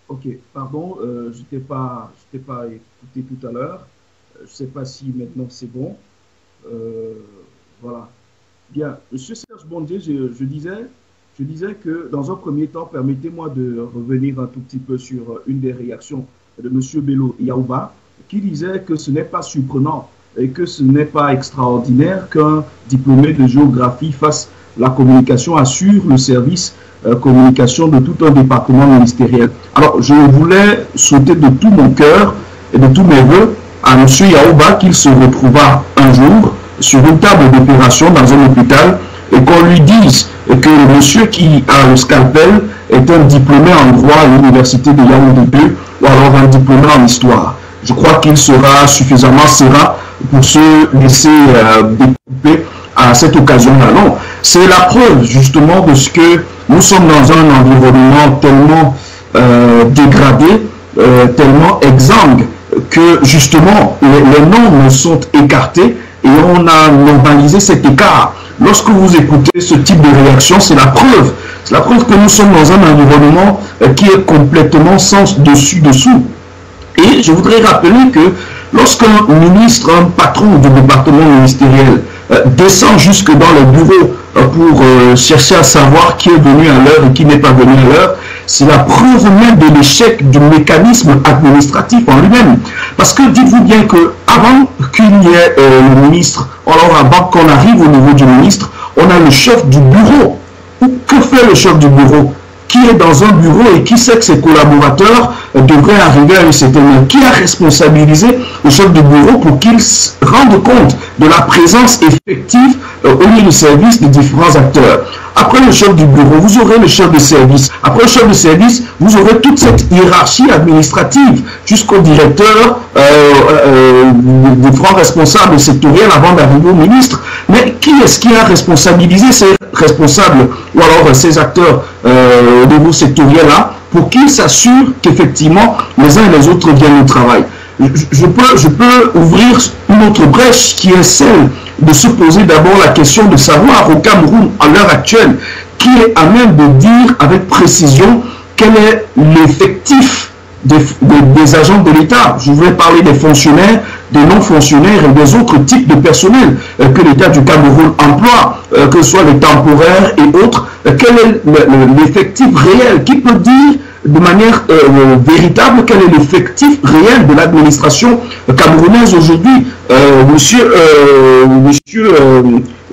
Ok, pardon, je t'ai pas écouté tout à l'heure. Je ne sais pas si maintenant c'est bon. Voilà. Bien, Monsieur Serge Bondier, je disais, Je disais que dans un premier temps, permettez-moi de revenir un tout petit peu sur une des réactions de M. Bello Yaouba, qui disait que ce n'est pas surprenant et que ce n'est pas extraordinaire qu'un diplômé de géographie fasse la communication, assure le service communication de tout un département ministériel. Alors, je voulais souhaiter de tout mon cœur et de tous mes voeux à M. Yaouba qu'il se retrouvera un jour sur une table d'opération dans un hôpital et qu'on lui dise que le monsieur qui a le scalpel est un diplômé en droit à l'université de Yaoundé 2 ou alors un diplômé en histoire. Je crois qu'il sera suffisamment serein pour se laisser découper à cette occasion-là. Non, c'est la preuve justement de ce que nous sommes dans un environnement tellement dégradé, tellement exsangue, que justement les normes sont écartées et on a normalisé cet écart. Lorsque vous écoutez ce type de réaction, c'est la preuve. C'est la preuve que nous sommes dans un environnement qui est complètement sans dessus-dessous. Et je voudrais rappeler que lorsqu'un ministre, un patron du département ministériel descend jusque dans les bureaux pour chercher à savoir qui est venu à l'heure et qui n'est pas venu à l'heure, c'est la preuve même de l'échec du mécanisme administratif en lui-même. Parce que dites-vous bien que avant qu'il y ait le ministre, alors avant qu'on arrive au niveau du ministre, on a le chef du bureau. Que fait le chef du bureau? Qui est dans un bureau et qui sait que ses collaborateurs devraient arriver à une certaine heure? Qui a responsabilisé le chef de bureau pour qu'il rende compte de la présence effective au niveau du service des différents acteurs? Après le chef du bureau, vous aurez le chef de service. Après le chef de service, vous aurez toute cette hiérarchie administrative jusqu'au directeur, des différents responsables sectoriels avant d'arriver au ministre. Mais qui est-ce qui a responsabilisé ces responsables ou alors ces acteurs au niveau sectoriel-là pour qu'ils s'assurent qu'effectivement les uns et les autres viennent au travail? Je peux ouvrir une autre brèche qui est celle de se poser d'abord la question de savoir au Cameroun à l'heure actuelle qui est à même de dire avec précision quel est l'effectif des agents de l'État. Je voulais parler des fonctionnaires, des non-fonctionnaires et des autres types de personnel que l'État du Cameroun emploie, que ce soit les temporaires et autres. Quel est l'effectif réel? Qui peut dire de manière véritable quel est l'effectif réel de l'administration camerounaise aujourd'hui?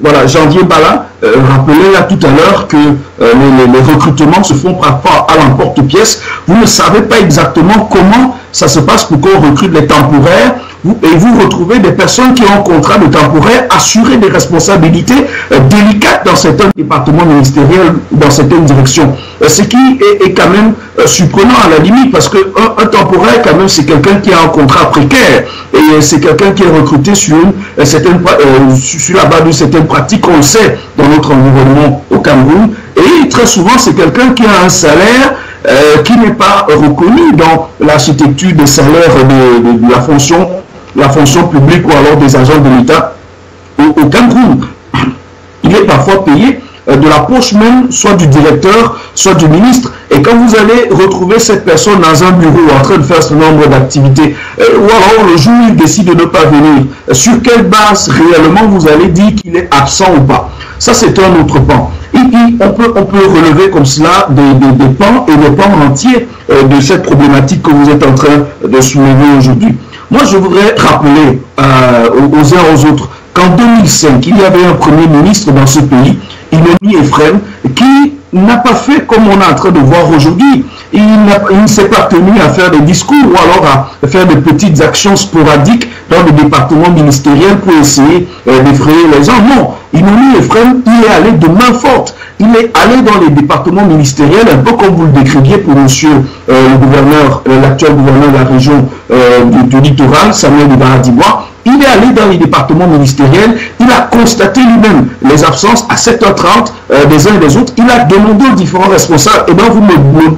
Voilà, Janvier Bala rappelait là tout à l'heure que les recrutements se font parfois à l'emporte-pièce. Vous ne savez pas exactement comment ça se passe pour qu'on recrute les temporaires et vous retrouvez des personnes qui ont un contrat de temporaire assurer des responsabilités délicates dans certains départements ministériels, dans certaines directions. Ce qui est quand même surprenant à la limite parce qu'un temporaire quand même c'est quelqu'un qui a un contrat précaire et c'est quelqu'un qui est recruté sur la base d'une certaine pratique qu'on le sait dans notre environnement au Cameroun et très souvent c'est quelqu'un qui a un salaire qui n'est pas reconnu dans l'architecture des salaires de la fonction publique ou alors des agents de l'État au Cameroun. Il est parfois payé de la poche même, soit du directeur, soit du ministre. Et quand vous allez retrouver cette personne dans un bureau en train de faire ce nombre d'activités, ou alors le jour où il décide de ne pas venir, sur quelle base réellement vous allez dire qu'il est absent ou pas? Ça, c'est un autre pan. Et puis, on peut relever comme cela des pans et des pans entiers de cette problématique que vous êtes en train de soulever aujourd'hui. Moi, je voudrais rappeler aux uns aux autres qu'en 2005, il y avait un premier ministre dans ce pays, Inoni Ephraim, qui n'a pas fait comme on est en train de voir aujourd'hui. Il ne s'est pas tenu à faire des discours ou alors à faire de petites actions sporadiques dans le département ministériel pour essayer d'effrayer les gens. Non, Inoni Ephraim, il est allé de main forte. Il est allé dans les départements ministériels, un peu comme vous le décriviez pour monsieur le gouverneur, l'actuel gouverneur de la région du littoral, Samuel Ibarra-Dibois. Il est allé dans les départements ministériels, il a constaté lui-même les absences à 7h30 des uns et des autres. Il a demandé aux différents responsables, et bien vous me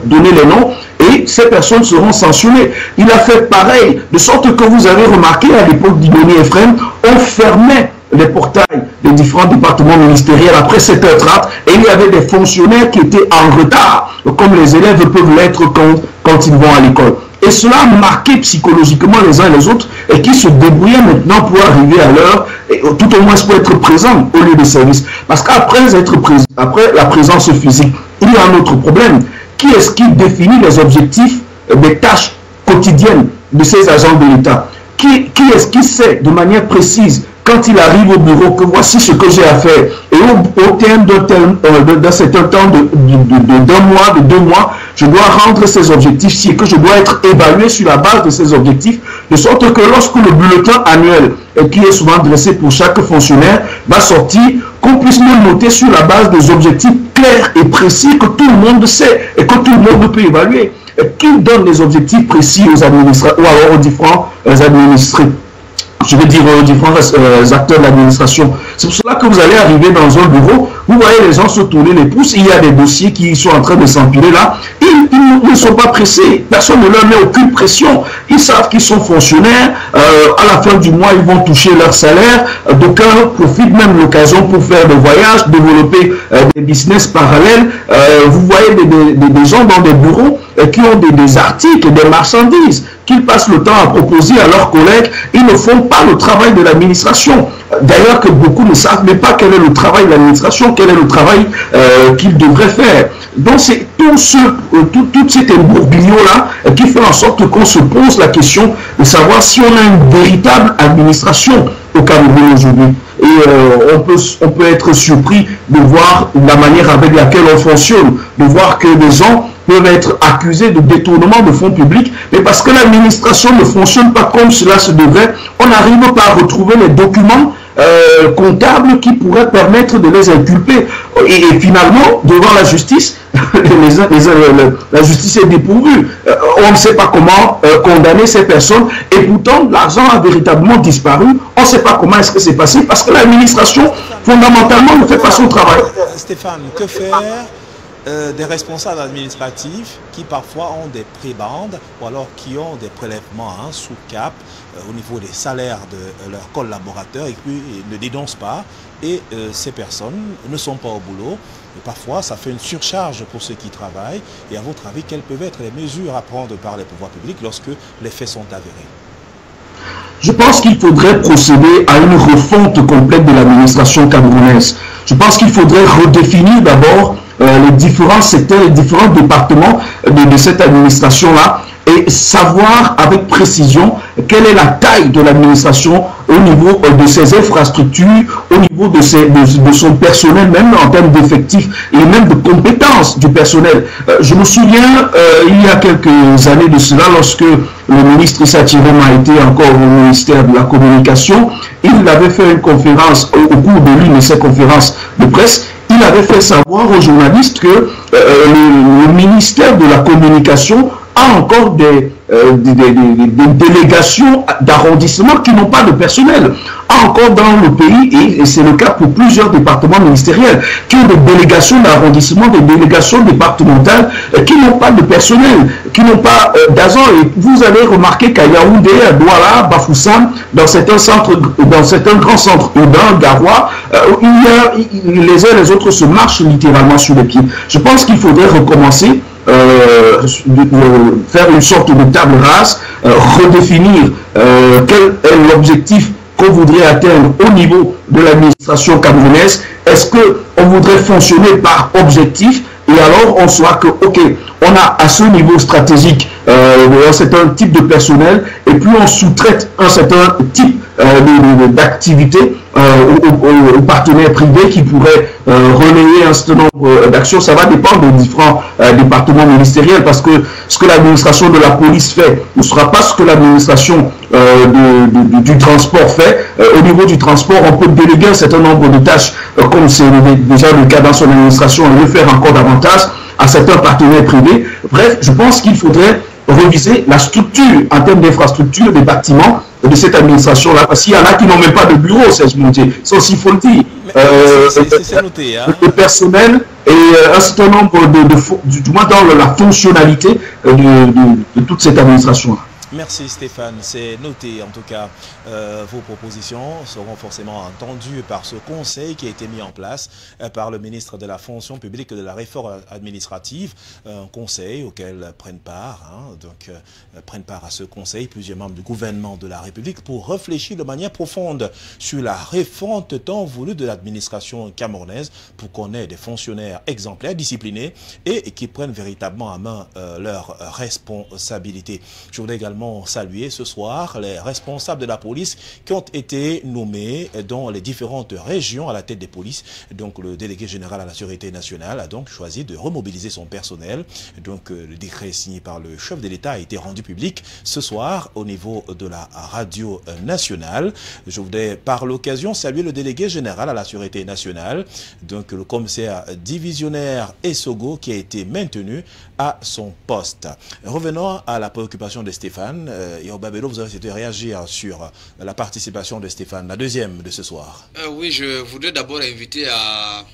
donnez les noms, et ces personnes seront sanctionnées. Il a fait pareil, de sorte que vous avez remarqué à l'époque d'Inoni Ephraim, on fermait les portails des différents départements ministériels après 7h30 et il y avait des fonctionnaires qui étaient en retard, comme les élèves peuvent l'être quand ils vont à l'école. Et cela a marqué psychologiquement les uns et les autres et qui se débrouillaient maintenant pour arriver à l'heure, tout au moins pour être présents au lieu de service. Parce qu'après après la présence physique, il y a un autre problème. Qui est-ce qui définit les objectifs des tâches quotidiennes de ces agents de l'État? Qui est-ce qui sait de manière précise quand il arrive au bureau que voici ce que j'ai à faire et au terme d'un certain temps d'un mois, de 2 mois, je dois rendre ces objectifs-ci et que je dois être évalué sur la base de ces objectifs, de sorte que lorsque le bulletin annuel qui est souvent dressé pour chaque fonctionnaire va sortir, qu'on puisse le noter sur la base des objectifs clairs et précis que tout le monde sait et que tout le monde peut évaluer. Qui donne les objectifs précis aux administrateurs ou alors aux différents administrés, je veux dire aux différents acteurs de l'administration. C'est pour cela que vous allez arriver dans un bureau, vous voyez les gens se tourner les pouces, il y a des dossiers qui sont en train de s'empiler là, ils ne sont pas pressés, personne ne leur met aucune pression, ils savent qu'ils sont fonctionnaires, à la fin du mois ils vont toucher leur salaire, d'aucuns profitent même de l'occasion pour faire des voyages, développer des business parallèles, vous voyez des gens dans des bureaux qui ont des articles, des marchandises, qu'ils passent le temps à proposer à leurs collègues, ils ne font pas le travail de l'administration. D'ailleurs que beaucoup ne savent même pas quel est le travail de l'administration, quel est le travail qu'ils devraient faire. Donc c'est tout cet imbroglio-là qui fait en sorte qu'on se pose la question de savoir si on a une véritable administration au Cameroun aujourd'hui. Et on peut être surpris de voir la manière avec laquelle on fonctionne, de voir que des gens peuvent être accusés de détournement de fonds publics, mais parce que l'administration ne fonctionne pas comme cela se devrait, on n'arrive pas à retrouver les documents comptables qui pourraient permettre de les inculper. Et finalement, devant la justice, la justice est dépourvue. On ne sait pas comment condamner ces personnes et pourtant l'argent a véritablement disparu. On ne sait pas comment est-ce que c'est passé parce que l'administration fondamentalement ne fait pas son travail. Stéphane, que faire des responsables administratifs qui parfois ont des prébendes ou alors qui ont des prélèvements sous cap au niveau des salaires de leurs collaborateurs et puis ils ne dénoncent pas et ces personnes ne sont pas au boulot. Et parfois ça fait une surcharge pour ceux qui travaillent. Et à votre avis, quelles peuvent être les mesures à prendre par les pouvoirs publics lorsque les faits sont avérés? Je pense qu'il faudrait procéder à une refonte complète de l'administration camerounaise. Je pense qu'il faudrait redéfinir d'abord les différents secteurs, les différents départements de cette administration-là et savoir avec précision quelle est la taille de l'administration au niveau de ses infrastructures, au niveau de son personnel, même en termes d'effectifs et même de compétences du personnel. Je me souviens, il y a quelques années de cela, lorsque le ministre Issa Tiroma a été encore au ministère de la Communication, il avait fait une conférence, au cours de l'une de ses conférences de presse, il avait fait savoir aux journalistes que le ministère de la Communication a encore des délégations d'arrondissement qui n'ont pas de personnel. Encore dans le pays, et c'est le cas pour plusieurs départements ministériels, qui ont des délégations d'arrondissement, des délégations départementales, qui n'ont pas de personnel, qui n'ont pas d'agents. Et vous avez remarqué qu'à Yaoundé, à Douala, Bafoussam, dans certains grands centres urbains, Garoua, les uns et les autres se marchent littéralement sur les pieds. Je pense qu'il faudrait recommencer, faire une sorte de table rase, redéfinir quel est l'objectif qu'on voudrait atteindre au niveau de l'administration camerounaise. Est-ce qu'on voudrait fonctionner par objectif et alors on saura que, ok, on a à ce niveau stratégique un certain type de personnel et puis on sous-traite un certain type d'activité aux partenaires privés qui pourraient relayer un certain nombre d'actions. Ça va dépendre des différents départements ministériels parce que ce que l'administration de la police fait ne sera pas ce que l'administration du transport fait. Au niveau du transport, on peut déléguer un certain nombre de tâches comme c'est déjà le cas dans son administration, on le faire encore davantage à certains partenaires privés. Bref, je pense qu'il faudrait reviser la structure en termes d'infrastructure des bâtiments de cette administration-là, parce qu'il y en a qui n'ont même pas de bureau, Serge Montier. Ça aussi, il faut le dire. C'est noté, hein. Le personnel et un certain nombre du moins dans la fonctionnalité de toute cette administration-là. Merci Stéphane, c'est noté. En tout cas, vos propositions seront forcément entendues par ce conseil qui a été mis en place par le ministre de la fonction publique et de la réforme administrative. Un conseil auquel prennent part, prennent part à ce conseil plusieurs membres du gouvernement de la République pour réfléchir de manière profonde sur la refonte tant voulue de l'administration camerounaise pour qu'on ait des fonctionnaires exemplaires, disciplinés et qui prennent véritablement à main leurs responsabilités. Je voudrais également saluer ce soir les responsables de la police qui ont été nommés dans les différentes régions à la tête des polices. Donc le délégué général à la sécurité nationale a donc choisi de remobiliser son personnel. Donc le décret signé par le chef de l'État a été rendu public ce soir au niveau de la radio nationale. Je voudrais par l'occasion saluer le délégué général à la sécurité nationale, donc le commissaire divisionnaire Essogo qui a été maintenu à son poste. Revenons à la préoccupation de Stéphane. Babelo, vous avez souhaité réagir sur la participation de Stéphane, la deuxième de ce soir. Oui, je voudrais d'abord inviter à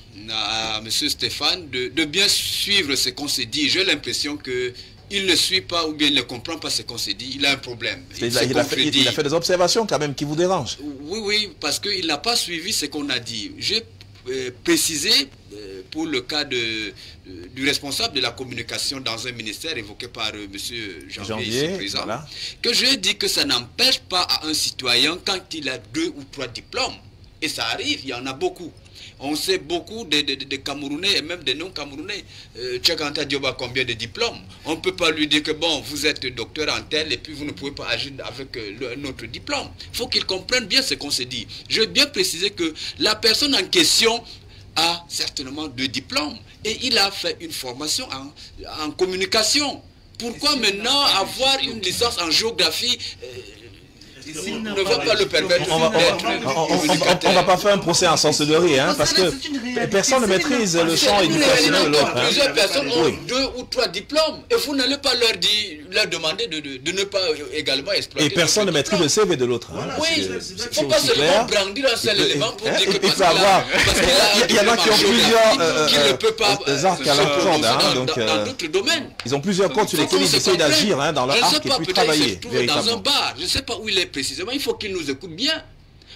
M. Stéphane de bien suivre ce qu'on s'est dit. J'ai l'impression que il ne suit pas ou bien il ne comprend pas ce qu'on s'est dit. Il a un problème. Il a fait des observations quand même qui vous dérangent. Oui, parce qu'il n'a pas suivi ce qu'on a dit. J'ai précisé pour le cas du responsable de la communication dans un ministère évoqué par M. Janvier, ici présent, voilà, que je dis que ça n'empêche pas à un citoyen quand il a 2 ou 3 diplômes, et ça arrive, il y en a beaucoup. On sait beaucoup de Camerounais et même des non-Camerounais. Cheikh Anta Diop a combien de diplômes? On ne peut pas lui dire que bon, vous êtes docteur en tel et puis vous ne pouvez pas agir avec notre diplôme. Il faut qu'il comprenne bien ce qu'on s'est dit. Je veux bien préciser que la personne en question a certainement 2 diplômes et il a fait une formation en communication. Pourquoi maintenant avoir une licence en géographie ne va pas le permettre? On va pas faire un procès en sorcellerie, parce que personne ne maîtrise le champ éducationnel de l'autre. Plusieurs personnes ont 2 ou 3 diplômes et vous n'allez pas leur demander de ne pas également exploiter. Et personne ne maîtrise le CV de l'autre. Oui, il ne faut pas seulement brandir un seul élément pour dire que il y en a qui ont plusieurs qui ne peut pas arcs à leur corde, dans d'autres domaines. Ils ont plusieurs comptes sur lesquels ils essaient d'agir dans leur arc et puis travailler véritablement. Dans un bar, je ne sais pas où il est précisément, il faut qu'il nous écoute bien.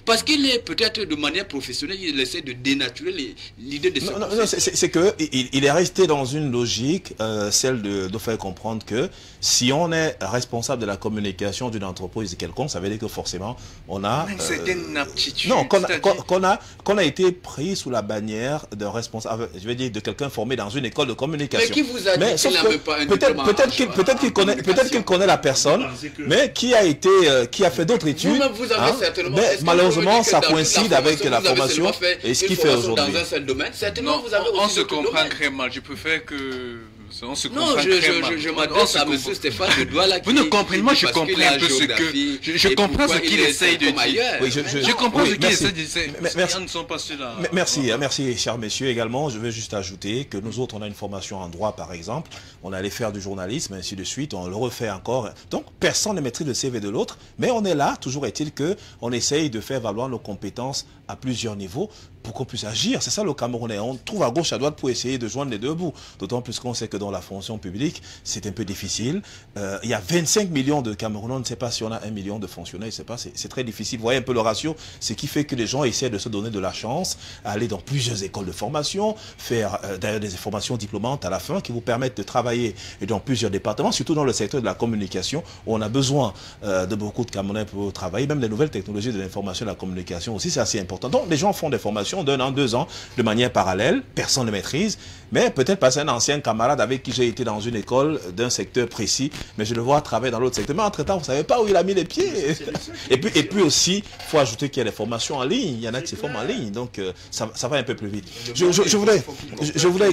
Parce qu'il est peut-être de manière professionnelle, il essaie de dénaturer l'idée de ce... Non, c'est qu'il est resté dans une logique, celle de faire comprendre que si on est responsable de la communication d'une entreprise quelconque, ça veut dire que forcément on a... c'est une aptitude. Non, qu'on a été pris sous la bannière de responsable, je veux dire de quelqu'un formé dans une école de communication. Mais qui vous a dit qu'il n'avait pas un diplôme? Peut-être qu'il connaît la personne, mais qui a fait d'autres études. Vous-même, vous avez certainement... Malheureusement, ça coïncide avec la formation et ce qu'il fait aujourd'hui. Dans un seul domaine, certainement, vous avez on se comprend très mal. Je préfère que... On se non, je m'adresse à M. Stéphane de Douala. Vous ne comprenez, moi je comprends un peu ce que... Je comprends ce qu'il essaye de dire. Oui, je comprends ce qu'il essaye de dire. Ne sont pas ceux-là. Merci, chers messieurs. Également, je veux juste ajouter que nous autres, on a une formation en droit, par exemple. On allait faire du journalisme, ainsi de suite. On le refait encore. Donc, personne ne maîtrise le CV de l'autre. Mais on est là. Toujours est-il qu'on essaye de faire valoir nos compétences à plusieurs niveaux pour qu'on puisse agir. C'est ça le Camerounais. On trouve à gauche, à droite pour essayer de joindre les deux bouts. D'autant plus qu'on sait que dans la fonction publique, c'est un peu difficile. Il y a 25 millions de Camerounais. On ne sait pas si on a 1 million de fonctionnaires. C'est très difficile. Vous voyez un peu le ratio. Ce qui fait que les gens essaient de se donner de la chance, à aller dans plusieurs écoles de formation, faire d'ailleurs des formations diplômantes à la fin qui vous permettent de travailler dans plusieurs départements, surtout dans le secteur de la communication, où on a besoin de beaucoup de Camerounais pour travailler. Même les nouvelles technologies de l'information et de la communication aussi, c'est assez important. Donc les gens font des formations d'1 an, 2 ans, de manière parallèle, personne ne maîtrise, mais peut-être parce un ancien camarade avec qui j'ai été dans une école d'un secteur précis, mais je le vois travailler dans l'autre secteur. Mais entre-temps, vous ne savez pas où il a mis les pieds. Et puis aussi, il faut ajouter qu'il y a des formations en ligne. Il y en a qui se forment en ligne, donc ça va un peu plus vite. Je voudrais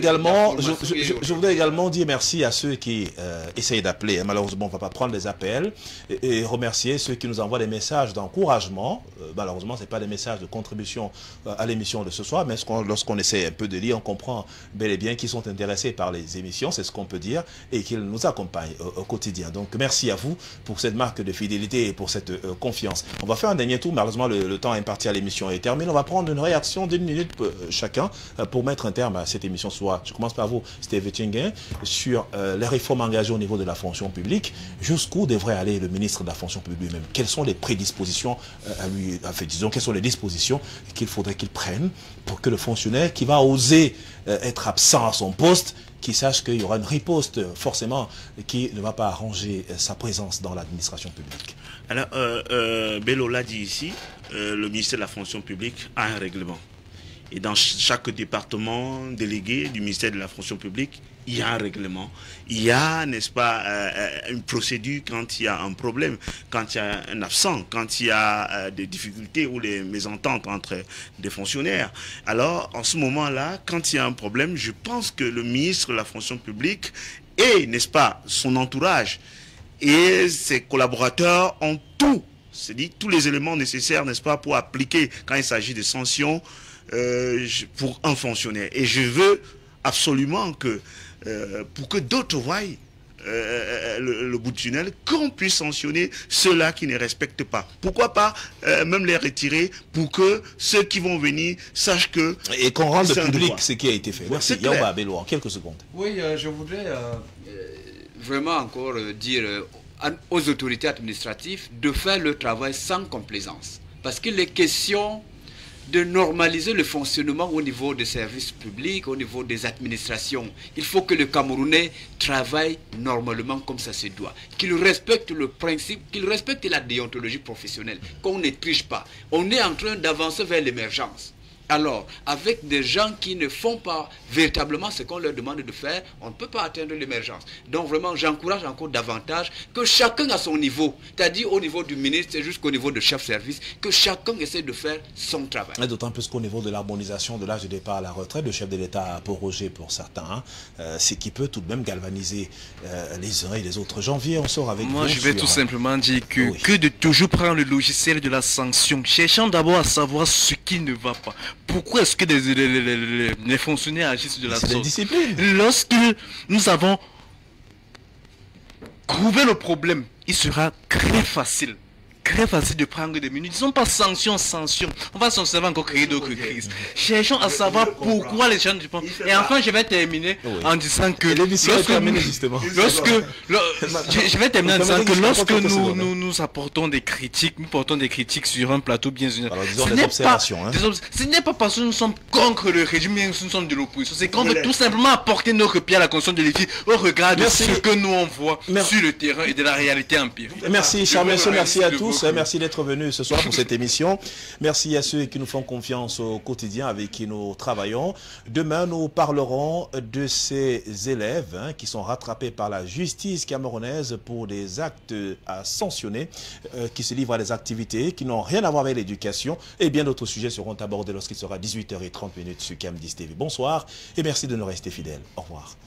également dire merci à ceux qui essayent d'appeler. Malheureusement, on ne va pas prendre les appels. Et remercier ceux qui nous envoient des messages d'encouragement. Malheureusement, ce n'est pas des messages de contribution à l'émission l'émission de ce soir, mais lorsqu'on essaie un peu de lire, on comprend bel et bien qu'ils sont intéressés par les émissions, c'est ce qu'on peut dire, et qu'ils nous accompagnent au quotidien. Donc merci à vous pour cette marque de fidélité et pour cette confiance. On va faire un dernier tour, malheureusement le temps imparti à l'émission est terminé. On va prendre une réaction d'1 minute chacun pour mettre un terme à cette émission ce soir. Je commence par vous, Steve Tchingin, sur les réformes engagées au niveau de la fonction publique. Jusqu'où devrait aller le ministre de la fonction publique lui-même? Quelles sont les prédispositions à lui, disons, quelles sont les dispositions qu'il faudrait qu'il prenne pour que le fonctionnaire qui va oser être absent à son poste, qu'il sache qu'il y aura une riposte forcément qui ne va pas arranger sa présence dans l'administration publique? Alors, Bello l'a dit ici, le ministère de la fonction publique a un règlement. Et dans chaque département délégué du ministère de la fonction publique, il y a un règlement. Il y a, n'est-ce pas, une procédure quand il y a un problème, quand il y a un absent, quand il y a des difficultés ou des mésententes entre des fonctionnaires. Alors, en ce moment-là, quand il y a un problème, je pense que le ministre de la fonction publique et, n'est-ce pas, son entourage et ses collaborateurs ont tout, c'est-à-dire tous les éléments nécessaires, n'est-ce pas, pour appliquer quand il s'agit de sanctions pour un fonctionnaire. Et je veux absolument que, pour que d'autres voient le bout du tunnel, qu'on puisse sanctionner ceux-là qui ne respectent pas. Pourquoi pas même les retirer pour que ceux qui vont venir sachent que... Et qu'on rende public ce qui a été fait. Merci. Yaouba Bello, en quelques secondes. Oui, je voudrais vraiment encore dire aux autorités administratives de faire le travail sans complaisance. Parce qu'il est question de normaliser le fonctionnement au niveau des services publics, au niveau des administrations. Il faut que le Camerounais travaille normalement comme ça se doit. Qu'il respecte le principe, qu'il respecte la déontologie professionnelle, qu'on ne triche pas. On est en train d'avancer vers l'émergence. Alors, avec des gens qui ne font pas véritablement ce qu'on leur demande de faire, on ne peut pas atteindre l'émergence. Donc vraiment, j'encourage encore davantage que chacun à son niveau, c'est-à-dire au niveau du ministre jusqu'au niveau de chef service, que chacun essaie de faire son travail. D'autant plus qu'au niveau de l'harmonisation de l'âge de départ à la retraite, le chef de l'État a prorogé pour certains, ce qui peut tout de même galvaniser les uns et les autres. Janvier, on sort avec vous. Moi, je vais tout simplement dire que de toujours prendre le logiciel de la sanction, cherchant d'abord à savoir ce qui ne va pas. Pourquoi est-ce que les fonctionnaires agissent de la sorte? Lorsque nous avons trouvé le problème, il sera très facile de prendre des minutes. Disons pas sanction. On va s'en servir encore créer d'autres crises. Cherchons à savoir pourquoi les gens ne pensent. Et enfin, je vais terminer en disant que lorsque nous apportons des critiques, nous portons des critiques sur un plateau bien sûr. Ce n'est pas parce que nous sommes contre le régime, mais nous sommes de l'opposition. C'est qu'on veut tout simplement apporter notre pied à la conscience de l'effet au regard de ce que nous on voit sur le terrain et de la réalité empirique. Merci, cher monsieur, merci à tous. Merci d'être venus ce soir pour cette émission. Merci à ceux qui nous font confiance au quotidien, avec qui nous travaillons. Demain, nous parlerons de ces élèves qui sont rattrapés par la justice camerounaise pour des actes à sanctionner, qui se livrent à des activités qui n'ont rien à voir avec l'éducation. Et bien d'autres sujets seront abordés lorsqu'il sera 18h30 sur Cam10 TV. Bonsoir et merci de nous rester fidèles. Au revoir.